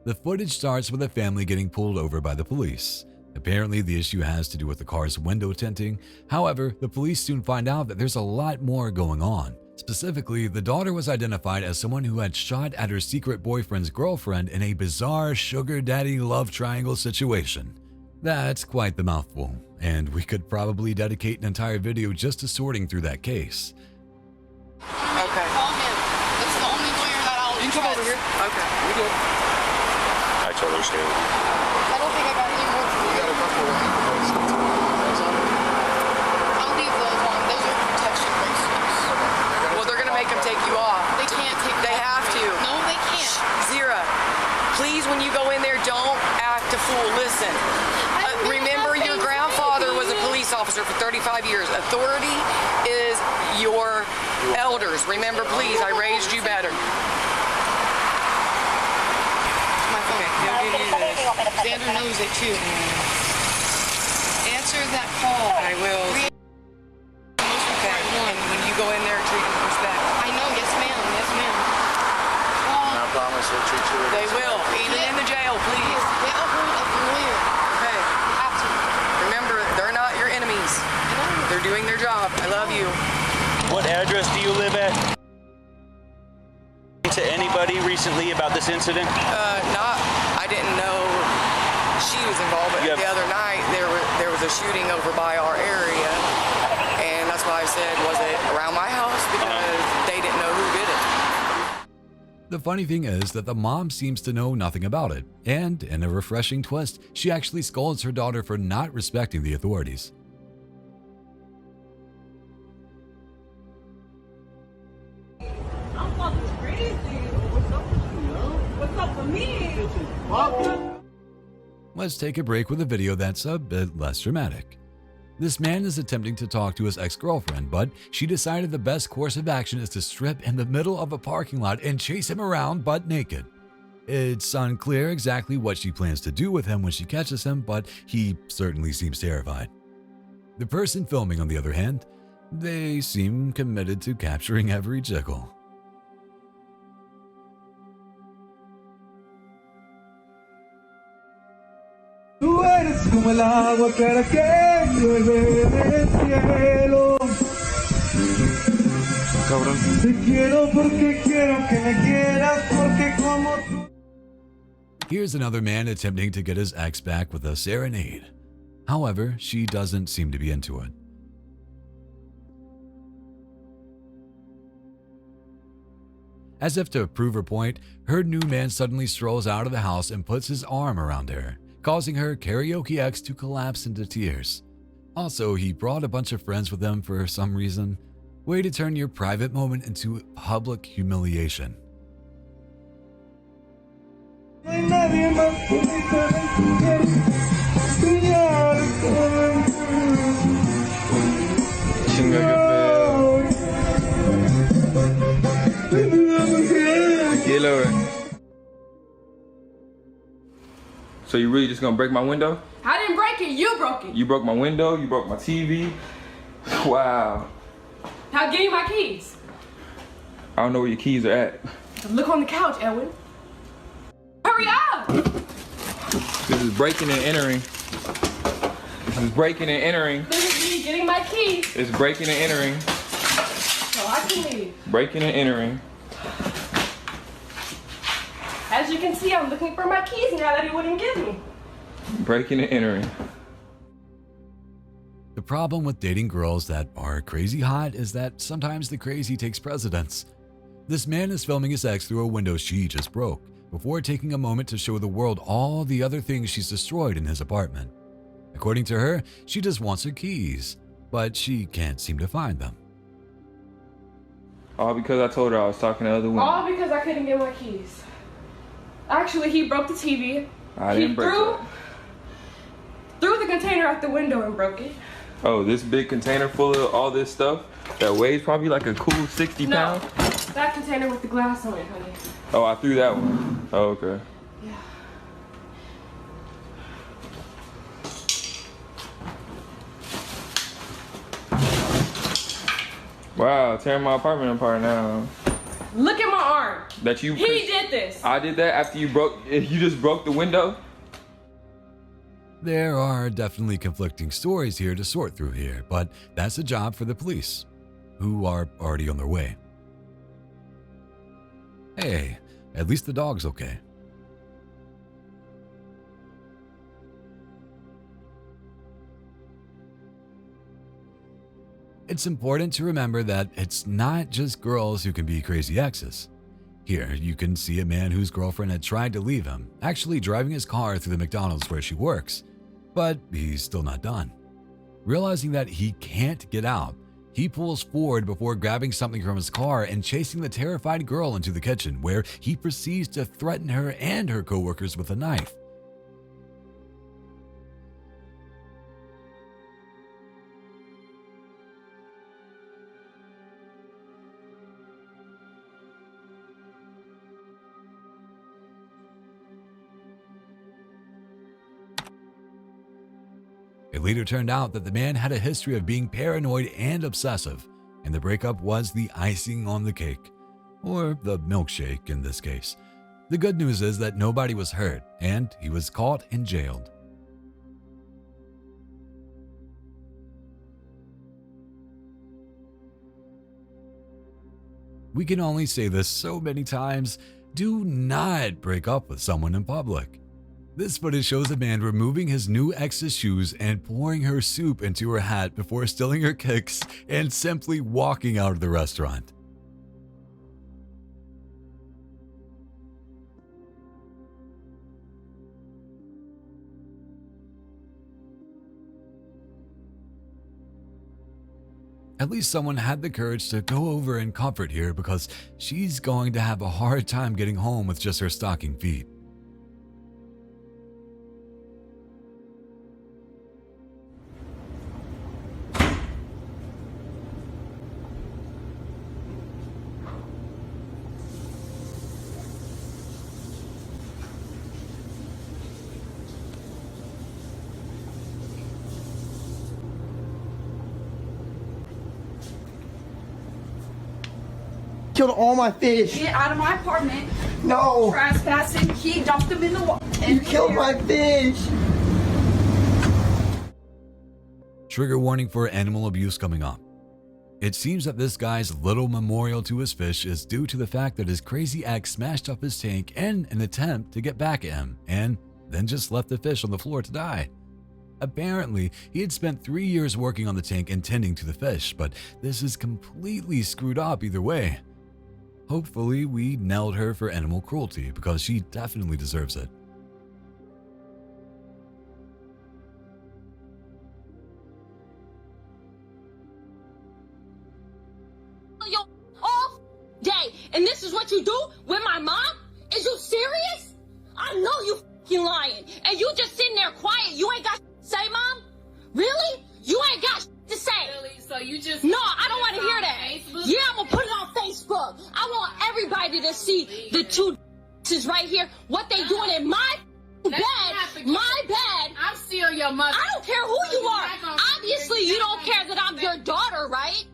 S3: The footage starts with a family getting pulled over by the police. Apparently, the issue has to do with the car's window tinting. However, the police soon find out that there's a lot more going on. Specifically, the daughter was identified as someone who had shot at her secret boyfriend's girlfriend in a bizarre sugar daddy love triangle situation. That's quite the mouthful, and we could probably dedicate an entire video just to sorting through that case.
S10: Okay. Call him. That's the only lawyer that I'll
S6: You can come over here. Okay. We good.
S11: I told her to stay with you.
S10: I don't think I got any more.
S1: You got a couple of
S10: I'll leave those on. Those are protection bracelets.
S6: Well, they're going to make them take you off.
S10: They can't take
S6: They have to.
S10: No, they can't.
S6: Zira, please, when you go in there, don't act a fool. Listen. Remember, your grandfather was a police officer for 35 years. Authority is your elders. Remember, please, I raised you better.
S10: My phone. They'll give you this. Xander knows it too. Answer that call.
S6: I will. Okay. And when you go in there, treat them with respect.
S10: I know. Yes, ma'am. Yes, ma'am.
S1: I promise they'll treat you with
S6: They
S1: respect.
S6: will. Even in the jail, please.
S10: Get a hold of the lawyer.
S6: Okay.
S10: You have to.
S6: Remember, they're not your enemies. They're doing their job. I love you.
S11: What address do you live at? To anybody recently about this incident?
S6: I didn't know she was involved, but the other night there was a shooting over by our area, and that's why I said, was it around my house? Because they didn't know who did it.
S3: The funny thing is that the mom seems to know nothing about it, and in a refreshing twist, she actually scolds her daughter for not respecting the authorities.
S12: I'm fucking crazy. What's up with me?
S3: Let's take a break with a video that's a bit less dramatic. This man is attempting to talk to his ex-girlfriend, but she decided the best course of action is to strip in the middle of a parking lot and chase him around butt naked. It's unclear exactly what she plans to do with him when she catches him, but he certainly seems terrified. The person filming, on the other hand, they seem committed to capturing every jiggle.
S1: Tú eres como el agua clara que llueve del cielo. Cabrón. Te quiero porque quiero que me quieras porque como tú.
S3: Here's another man attempting to get his ex back with a serenade. However, she doesn't seem to be into it. As if to prove her point, her new man suddenly strolls out of the house and puts his arm around her, causing her karaoke ex to collapse into tears. Also, he brought a bunch of friends with him for some reason. Way to turn your private moment into public humiliation.
S4: So you really just gonna break my window?
S10: I didn't break it, you broke it.
S4: You broke my window, you broke my TV. Wow.
S10: Now give me my keys.
S4: I don't know where your keys are at.
S10: Look on the couch, Edwin. Hurry up!
S4: This is breaking and entering. This is breaking and entering.
S10: This is me getting my keys.
S4: It's breaking and entering.
S10: So I can leave.
S4: Breaking and entering.
S10: As you can see, I'm looking for my keys now that he wouldn't give me.
S4: Breaking and entering.
S3: The problem with dating girls that are crazy hot is that sometimes the crazy takes precedence. This man is filming his ex through a window she just broke, before taking a moment to show the world all the other things she's destroyed in his apartment. According to her, she just wants her keys, but she can't seem to find them.
S4: All because I told her I was talking to other women.
S10: All because I couldn't get my keys. Actually, he broke the TV.
S4: I didn't break it.
S10: Threw the container out the window and broke it.
S4: Oh, this big container full of all this stuff that weighs probably like a cool 60 pounds?
S10: That container with the glass on it, honey.
S4: Oh, I threw that one. Oh, okay.
S10: Yeah.
S4: Wow, tearing my apartment apart now.
S10: Look at my arm.
S4: That you.
S10: He did this.
S4: I did that after you broke. You just broke the window.
S3: There are definitely conflicting stories here to sort through here, but that's a job for the police, who are already on their way. Hey, at least the dog's okay. It's important to remember that it's not just girls who can be crazy exes. Here, you can see a man whose girlfriend had tried to leave him, actually driving his car through the McDonald's where she works, but he's still not done. Realizing that he can't get out, he pulls forward before grabbing something from his car and chasing the terrified girl into the kitchen, where he proceeds to threaten her and her coworkers with a knife. It later turned out that the man had a history of being paranoid and obsessive, and the breakup was the icing on the cake, or the milkshake in this case. The good news is that nobody was hurt, and he was caught and jailed. We can only say this so many times: do not break up with someone in public. This footage shows a man removing his new ex's shoes and pouring her soup into her hat before stealing her kicks and simply walking out of the restaurant. At least someone had the courage to go over and comfort her, because she's going to have a hard time getting home with just her stocking feet.
S21: killed all my fish.
S12: Get out of my apartment.
S21: No.
S12: Trespassing. He dumped them in the water.
S21: You killed my fish.
S3: Trigger warning for animal abuse coming up. It seems that this guy's little memorial to his fish is due to the fact that his crazy ex smashed up his tank in an attempt to get back at him and then just left the fish on the floor to die. Apparently, he had spent 3 years working on the tank and tending to the fish, but this is completely screwed up either way. Hopefully, we nailed her for animal cruelty because she definitely deserves it.
S13: Your off day, and this is what you do with my mom? Is you serious? I know you fucking lying, and you just sitting there quiet. You ain't got to say, Mom? Really? You ain't got to say.
S10: Really? So you just...
S13: No, I don't want to hear that.
S10: Facebook?
S13: Yeah, I'm going to put it on Facebook. I want everybody to see the two is right here, what they doing in my bed, my bed.
S10: I'm still your mother.
S13: I don't care who you are. Obviously, you don't care that I'm your daughter, right?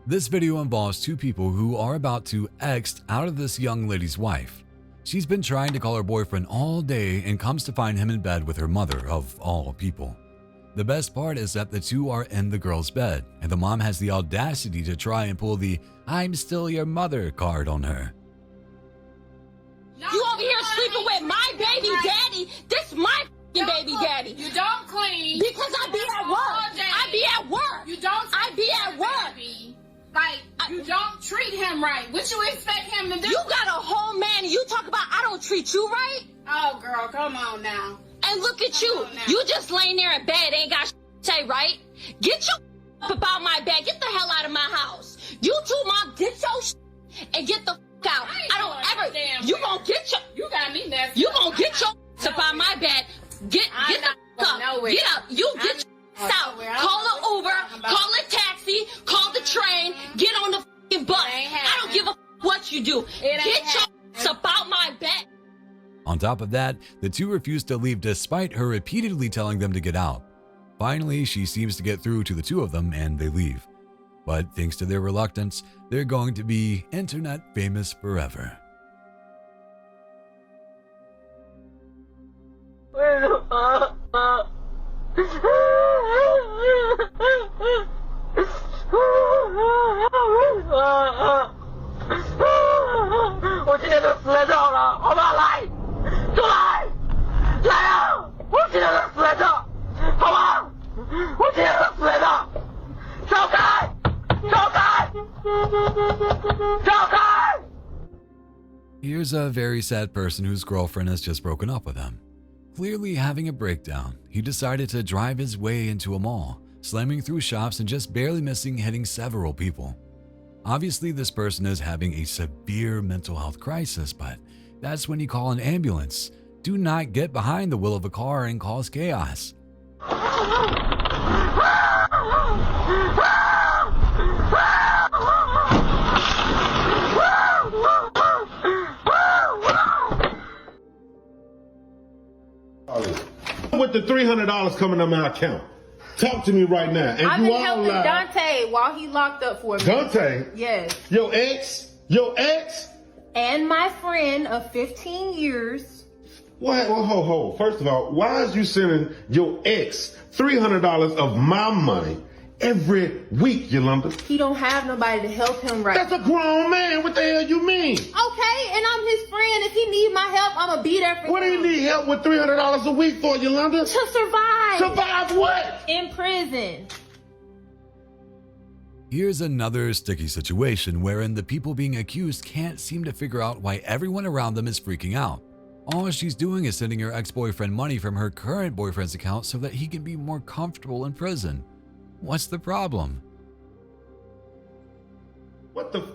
S3: This video involves two people who are about to X out of this young lady's wife. She's been trying to call her boyfriend all day and comes to find him in bed with her mother, of all people. The best part is that the two are in the girl's bed, and the mom has the audacity to try and pull the "I'm still your mother" card on her.
S13: You over here sleeping with my baby daddy. This my baby daddy.
S10: You don't clean.
S13: Because I be at work. I be at work.
S10: You don't.
S13: I be at work.
S10: Like, you don't treat him right. What you expect him to do?
S13: You got a whole man and you talk about I don't treat you right?
S10: Oh, girl, come on now.
S13: And look at you. You just laying there in bed, ain't got to say, right? Get your about my bed. Get the hell out of my house. You too, Mom. Get your and get the out. I don't ever. You gonna get your.
S10: You got me messed.
S13: You gonna get your up on my bed. Get the up. Get up. You get your out. Call an Uber. Call a taxi. Call the train. Get on the fucking bus. I don't give a what you do. Get your up out my bed.
S3: On top of that, the two refuse to leave despite her repeatedly telling them to get out. Finally, she seems to get through to the two of them and they leave. But thanks to their reluctance, they're going to be internet famous forever. Here's a very sad person whose girlfriend has just broken up with him. Clearly having a breakdown, he decided to drive his way into a mall, slamming through shops and just barely missing hitting several people. Obviously, this person is having a severe mental health crisis, but that's when you call an ambulance. Do not get behind the wheel of a car and cause chaos.
S14: With the $300 coming on my account. Talk to me right now. And
S10: I've
S14: you
S10: been
S14: all
S10: helping
S14: lie.
S10: Dante while he locked up for me.
S14: Dante?
S10: Yes.
S14: Your ex? Your ex?
S10: And my friend of 15 years.
S14: What? Well, ho. First of all, why is you sending your ex $300 of my money every week, Yolanda?
S10: He don't have nobody to help him right.
S14: That's a grown man. What the hell you mean?
S10: Okay, and I'm his friend. If he need my help, I'm gonna be there for him.
S14: What do you need help with $300 a week for, Yolanda?
S10: To survive.
S14: Survive what?
S10: In prison.
S3: Here's another sticky situation wherein the people being accused can't seem to figure out why everyone around them is freaking out. All she's doing is sending her ex-boyfriend money from her current boyfriend's account so that he can be more comfortable in prison. What's the problem?
S14: What the?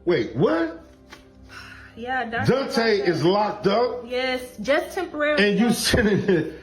S14: Wait, what?
S10: Yeah,
S14: Dante is locked up?
S10: Yes, just temporarily.
S14: And you sending it,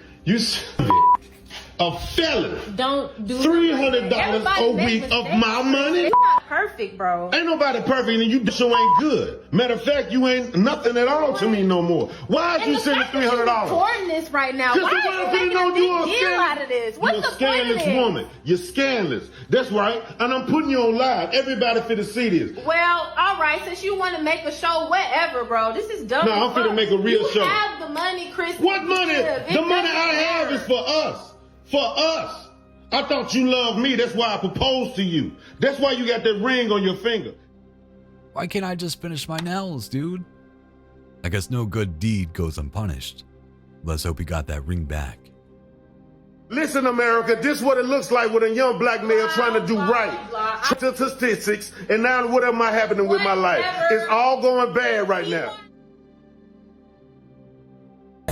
S14: a felon.
S10: Don't do
S14: $300 a week of my money?
S15: perfect, bro.
S14: Ain't nobody perfect, and you so ain't good. Matter of fact, you ain't nothing at all to me no more. Why is you sending $300?
S15: Recording this right now. Why are you making a big deal out of this? What's the point of
S14: scandalous
S15: this?
S14: woman. You're scandalous. That's right. And I'm putting you on live. Everybody finna see this.
S15: Well, all right. Since you want to make a show, whatever, bro. This is dumb.
S14: No, I'm finna make a real show.
S15: You have the money, Chris.
S14: What money? The money I have is for us. For us. I thought you loved me. That's why I proposed to you. That's why you got that ring on your finger.
S3: Why can't I just finish my nails, dude? I guess no good deed goes unpunished. Let's hope he got that ring back.
S14: Listen, America, this is what it looks like with a young black male trying to do right. Statistics, and now whatever might happening with my life. It's all going bad right now.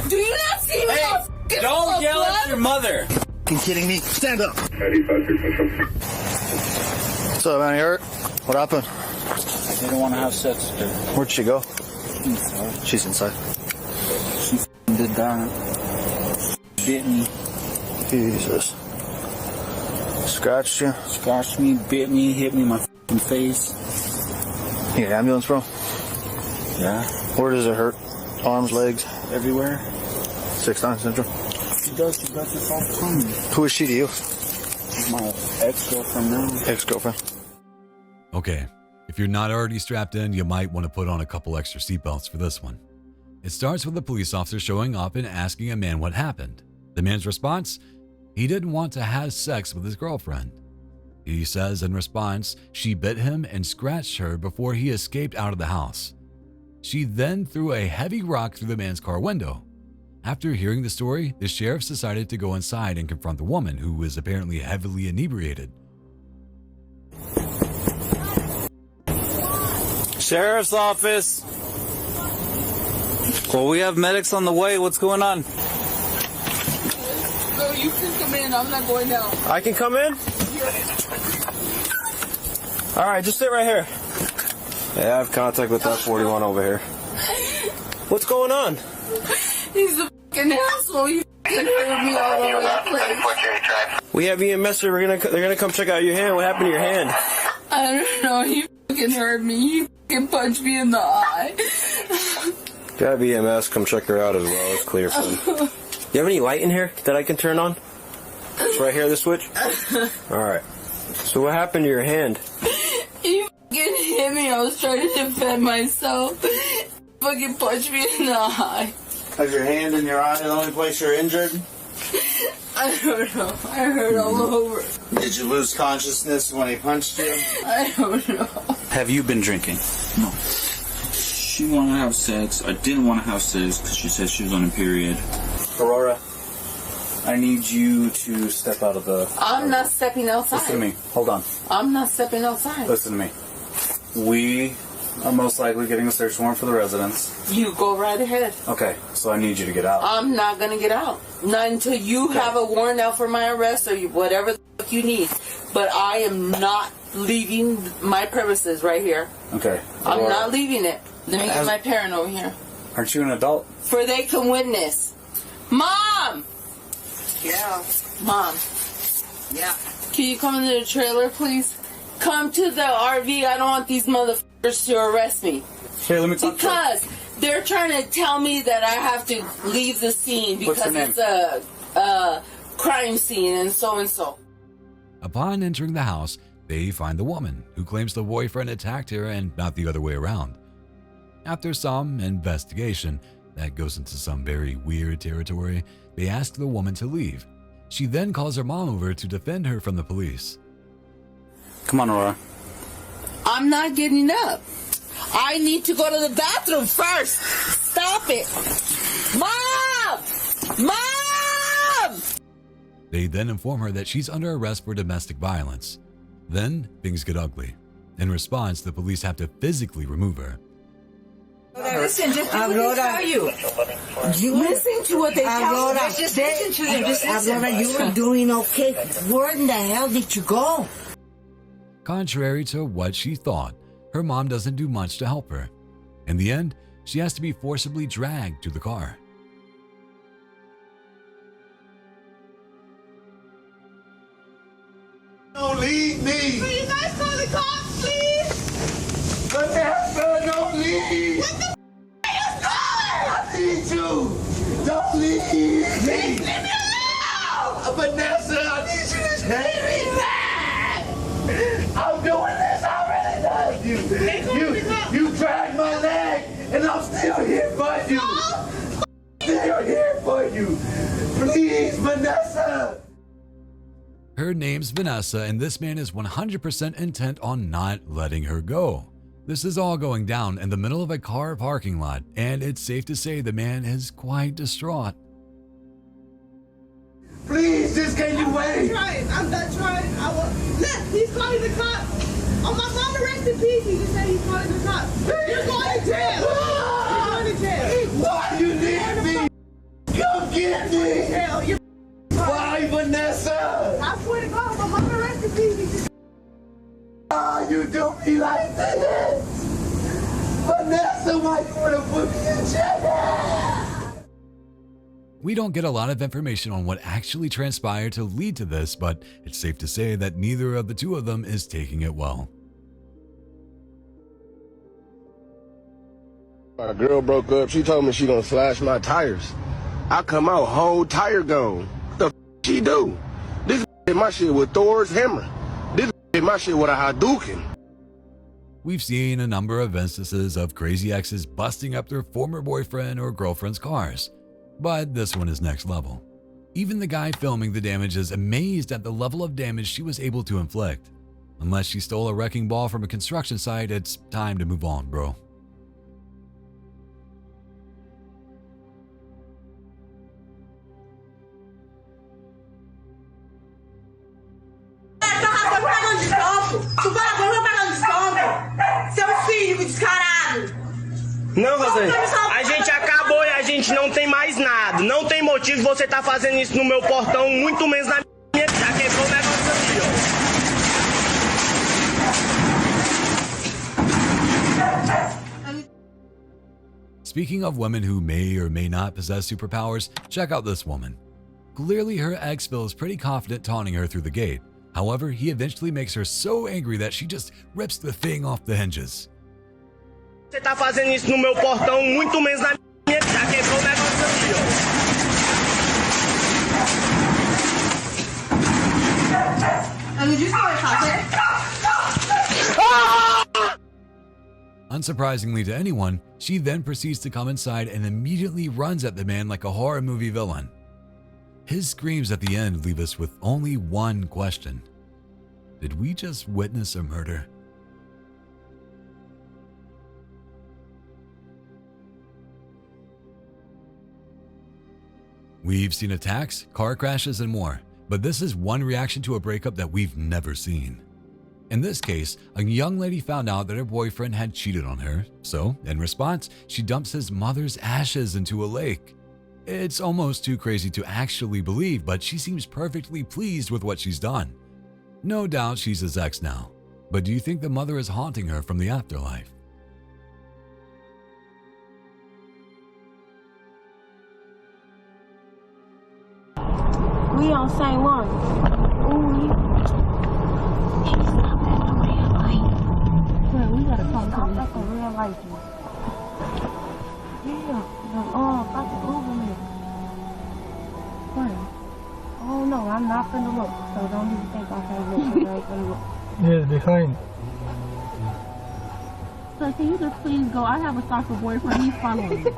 S8: Do you not see me?
S11: Hey, don't yell at your mother.
S21: You kidding me? Stand up. What's up, man? You hurt? What happened?
S11: I didn't want to have sex with her.
S21: Where'd she go?
S11: Inside.
S21: She's inside.
S11: She did that. Bit me.
S21: Jesus. Scratched you?
S11: Scratched me, bit me, hit me in my face.
S21: You get an ambulance, bro?
S11: Yeah.
S21: Where does it hurt? Arms, legs?
S11: Everywhere.
S21: 6 Down syndrome?
S11: She does this all the time.
S21: Who is she to you?
S11: She's my ex-girlfriend now.
S21: Ex-girlfriend.
S3: Okay, if you're not already strapped in, you might want to put on a couple extra seatbelts for this one. It starts with a police officer showing up and asking a man what happened. The man's response? He didn't want to have sex with his girlfriend. He says in response, she bit him and scratched her before he escaped out of the house. She then threw a heavy rock through the man's car window. After hearing the story, the sheriff decided to go inside and confront the woman, who was apparently heavily inebriated.
S11: Sheriff's office. Well, we have medics on the way. What's going on?
S8: No, you can come in. I'm not going down.
S21: I can come in? All right, just sit right here. Yeah, I have contact with that 41 over here. What's going on?
S8: He's a fucking asshole. You fucking heard me all over the place.
S21: We have EMS here. They're gonna come check out your hand. What happened to your hand?
S8: I don't know. He fucking hurt me. He fucking punched me in the eye.
S21: Got EMS. Come check her out as well. It's clear for them. You have any light in here that I can turn on? It's right here, the switch? Alright. So what happened to your hand?
S8: He fucking hit me. I was trying to defend myself. He fucking punched me in the eye.
S21: Is your hand and your eye the only place you're injured?
S8: I don't know. I hurt all over.
S21: Did you lose consciousness when he punched you?
S8: I don't know.
S11: Have you been drinking? No. She wanted to have sex. I didn't want to have sex because she said she was on a period.
S21: Aurora, I need you to step out of the...
S8: I'm not stepping outside.
S21: Listen to me. Hold on.
S8: I'm not stepping outside.
S21: Listen to me. We are most likely getting a search warrant for the residence.
S8: You go right ahead.
S21: Okay, so I need you to get out.
S8: I'm not going to get out. Not until you have a warrant out for my arrest or whatever the fuck you need. But I am not leaving my premises right here.
S21: Okay.
S8: I'm not leaving it. Let me get my parent over here.
S21: Aren't you an adult?
S8: For they can witness. Mom! Yeah. Mom. Yeah. Can you come into the trailer, please? Come to the RV. I don't want these motherfuckers to arrest me.
S21: Here, let me talk
S8: Because they're trying to tell me that I have to leave the scene because it's a crime scene and so.
S3: Upon entering the house, they find the woman, who claims the boyfriend attacked her and not the other way around. After some investigation that goes into some very weird territory, they ask the woman to leave. She then calls her mom over to defend her from the police.
S11: Come on, Aurora.
S8: I'm not getting up. I need to go to the bathroom first. Stop it. Mom! Mom!
S3: They then inform her that she's under arrest for domestic violence. Then things get ugly. In response, the police have to physically remove her.
S8: Listen, just do what they tell you. Listen to what they tell you. Just listen to them. Just listen.
S21: Aurora, you were doing okay. Where in the hell did you go?
S3: Contrary to what she thought, her mom doesn't do much to help her. In the end, she has to be forcibly dragged to the car.
S1: Don't leave me.
S8: Will you guys call the cops, please?
S1: Vanessa, don't leave.
S8: What the are you calling?
S1: I need you. Don't leave me.
S8: Leave me alone.
S1: Vanessa, I need you to take me back. I'm doing this. I really love you. You dragged my leg, and I'm still here for you. Still here for you. Please, Vanessa.
S3: Her name's Vanessa, and this man is 100% intent on not letting her go. This is all going down in the middle of a car parking lot, and it's safe to say the man is quite distraught.
S1: Please, just can you wait?
S8: I'm done trying. I will. Look, he's calling the cops. Oh, my mom arrested peace. He just said he's calling the cops. You're going to jail. You're going to jail.
S1: Why you need me? Come get me.
S8: Jail. You're
S1: Why, Vanessa?
S8: I swear to God, my mom arrested peace.
S1: Oh, you do me like this. Vanessa, why you want to put me in jail?
S3: We don't get a lot of information on what actually transpired to lead to this, but it's safe to say that neither of the two of them is taking it well.
S14: My girl broke up. She told me she gonna slash my tires. I come out whole tire gone. What the she do? This hit my shit with Thor's hammer. This hit my shit with a Hadouken.
S3: We've seen a number of instances of crazy exes busting up their former boyfriend or girlfriend's cars. But this one is next level. Even the guy filming the damage is amazed at the level of damage she was able to inflict. Unless she stole a wrecking ball from a construction site, it's time to move on, bro.
S8: Seu cínico descarado.
S16: Não, Rosane, a gente acabou e a gente não tem mais nada. Não tem motivo você tá fazendo isso no meu portão, muito menos na minha. Já quebrou o negócio aqui,
S3: ó. Speaking of women who may or may not possess superpowers, check out this woman. Clearly her ex feels pretty confident taunting her through the gate. However, he eventually makes her so angry that she just rips the thing off the hinges.
S16: Você tá fazendo isso no meu portão, muito menos na minha. Já quebrou o negócio aqui, ó.
S8: Eu não disse que eu ia fazer.
S3: Unsurprisingly to anyone, she then proceeds to come inside and immediately runs at the man like a horror movie villain. His screams at the end leave us with only one question. Did we just witness a murder? We've seen attacks, car crashes, and more, but this is one reaction to a breakup that we've never seen. In this case, a young lady found out that her boyfriend had cheated on her, so in response, she dumps his mother's ashes into a lake. It's almost too crazy to actually believe, but she seems perfectly pleased with what she's done. No doubt she's his ex now, but do you think the mother is haunting her from the afterlife?
S8: We on St. Lawrence. Ooh, yeah, we gotta come to this in real life. Yeah, about to Google me. Oh no, I'm not gonna look, so don't even think I can't look. I ain't gonna look.
S5: Yes, behind.
S8: So can you just please go? I have a stalker boyfriend. He's following me.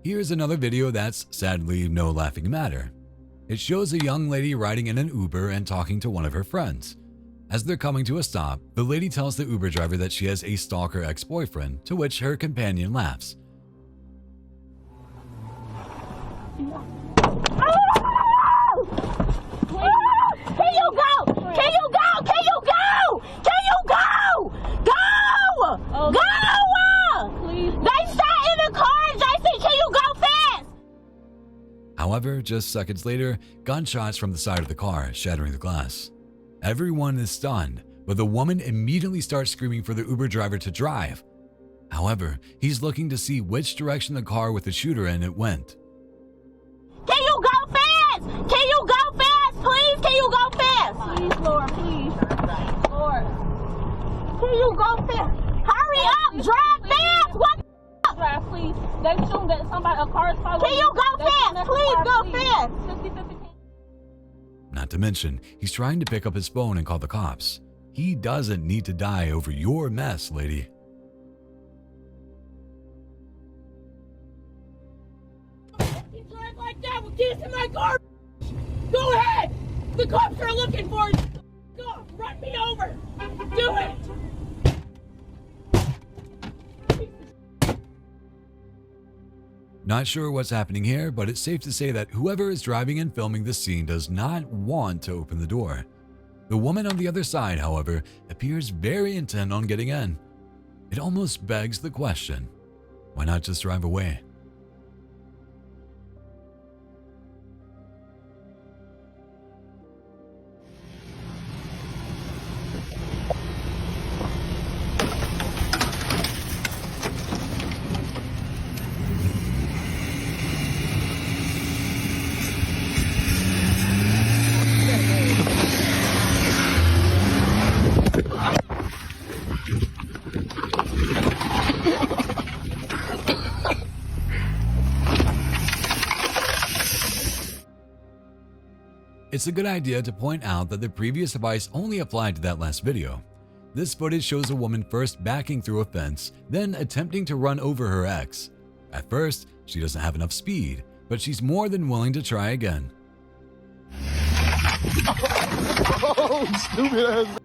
S3: Here's another video that's sadly no laughing matter. It shows a young lady riding in an Uber and talking to one of her friends. As they're coming to a stop, the lady tells the Uber driver that she has a stalker ex-boyfriend, to which her companion laughs.
S8: Can you go? Can you go? Can you go? Can you go? Go! Oh, go! Please. They sat in the car, JC. Can you go fast?
S3: However, just seconds later, gunshots from the side of the car, shattering the glass. Everyone is stunned, but the woman immediately starts screaming for the Uber driver to drive. However, he's looking to see which direction the car with the shooter in it went.
S8: Can Can you go fast, please? Can you go fast? Please, Lord, please. Lord. Can you go fast? Hurry up, drive fast. What the fuck? Drive, please. They assume that somebody, a car is following. Can you go fast? Please go fast.
S3: Not to mention, he's trying to pick up his phone and call the cops. He doesn't need to die over your mess, lady.
S8: You drive like that with kids in my car. Go ahead. The cops are looking for you. Go, run me over. Do it.
S3: Not sure what's happening here, but it's safe to say that whoever is driving and filming this scene does not want to open the door. The woman on the other side, however, appears very intent on getting in. It almost begs the question, why not just drive away? It's a good idea to point out that the previous advice only applied to that last video. This footage shows a woman first backing through a fence, then attempting to run over her ex. At first, she doesn't have enough speed, but she's more than willing to try again.
S5: Oh, stupid ass.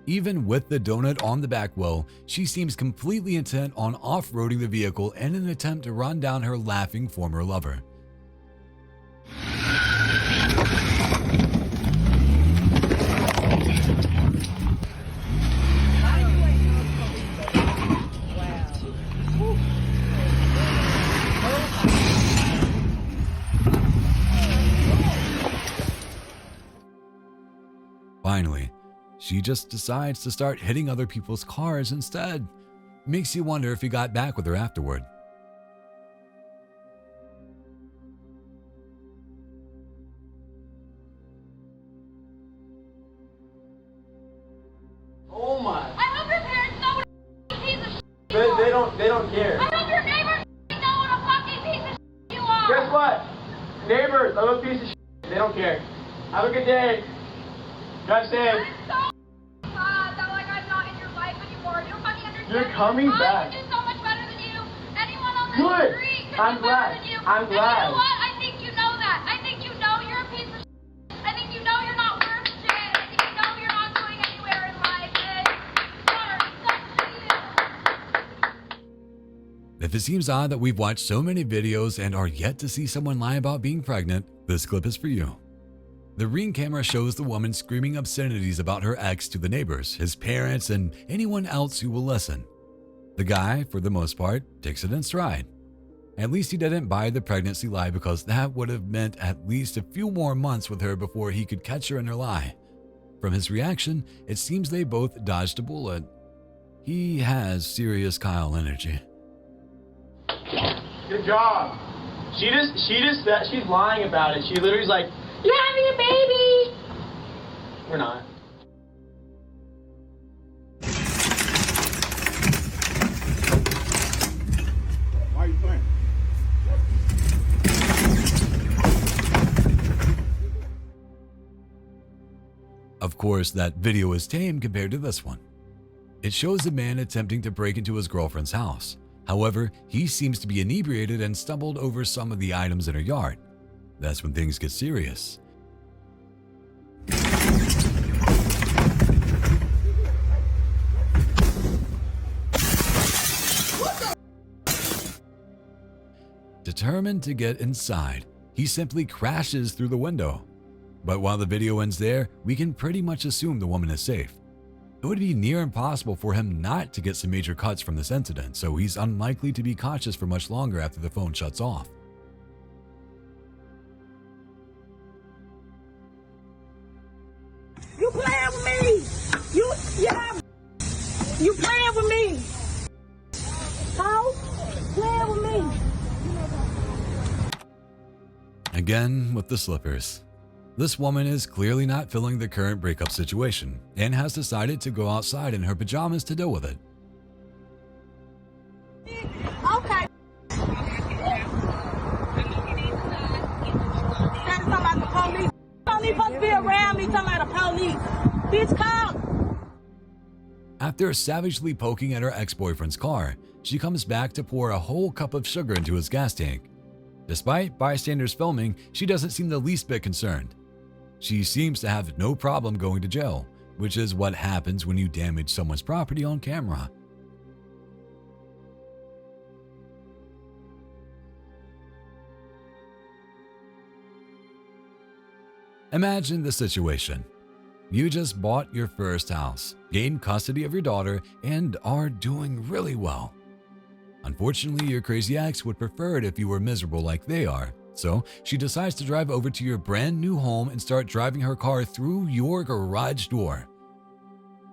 S3: Even with the donut on the back wheel, she seems completely intent on off-roading the vehicle in an attempt to run down her laughing former lover. Finally, she just decides to start hitting other people's cars instead. Makes you wonder if he got back with her afterward.
S16: Oh my.
S8: I hope your parents know what a piece of shit
S16: They don't care.
S8: I hope your neighbors know what a fucking piece of shit you are.
S16: Guess what? Neighbors, I'm a piece of shit. They don't care. Have a good day. Drive safe.
S8: I'm so sad that like I'm not in your life anymore. You don't fucking understand.
S16: You're coming back.
S8: I can do so much better than you. Anyone on the
S16: Good.
S8: street can
S16: I'm
S8: do
S16: glad.
S8: better than you.
S16: I'm glad.
S8: And you know what? I think you know that. I think you know you're a piece of shit. I think you know you're not worth shit. I think you know you're not going anywhere in life. And daughter, sucks to you.
S3: If it seems odd that we've watched so many videos and are yet to see someone lie about being pregnant, this clip is for you. The Ring camera shows the woman screaming obscenities about her ex to the neighbors, his parents, and anyone else who will listen. The guy, for the most part, takes it in stride. At least he didn't buy the pregnancy lie, because that would have meant at least a few more months with her before he could catch her in her lie. From his reaction, it seems they both dodged a bullet. He has serious Kyle energy.
S16: Good job. She's lying about it. She literally's like, you're having a baby. We're not.
S5: Why are you playing?
S3: Of course, that video is tame compared to this one. It shows a man attempting to break into his girlfriend's house. However, he seems to be inebriated and stumbled over some of the items in her yard. That's when things get serious. Determined to get inside, he simply crashes through the window. But while the video ends there, we can pretty much assume the woman is safe. It would be near impossible for him not to get some major cuts from this incident, so he's unlikely to be conscious for much longer after the phone shuts off. Again with the slippers. This woman is clearly not feeling the current breakup situation and has decided to go outside in her pajamas to deal with it.
S8: Okay. That's talking about the police. Police supposed to be around me talking about the police. Bitch, call.
S3: After savagely poking at her ex-boyfriend's car, she comes back to pour a whole cup of sugar into his gas tank. Despite bystanders filming, she doesn't seem the least bit concerned. She seems to have no problem going to jail, which is what happens when you damage someone's property on camera. Imagine the situation. You just bought your first house, gained custody of your daughter, and are doing really well. Unfortunately, your crazy ex would prefer it if you were miserable like they are, so she decides to drive over to your brand new home and start driving her car through your garage door.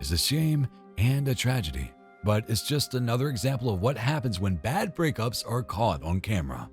S3: It's a shame and a tragedy, but it's just another example of what happens when bad breakups are caught on camera.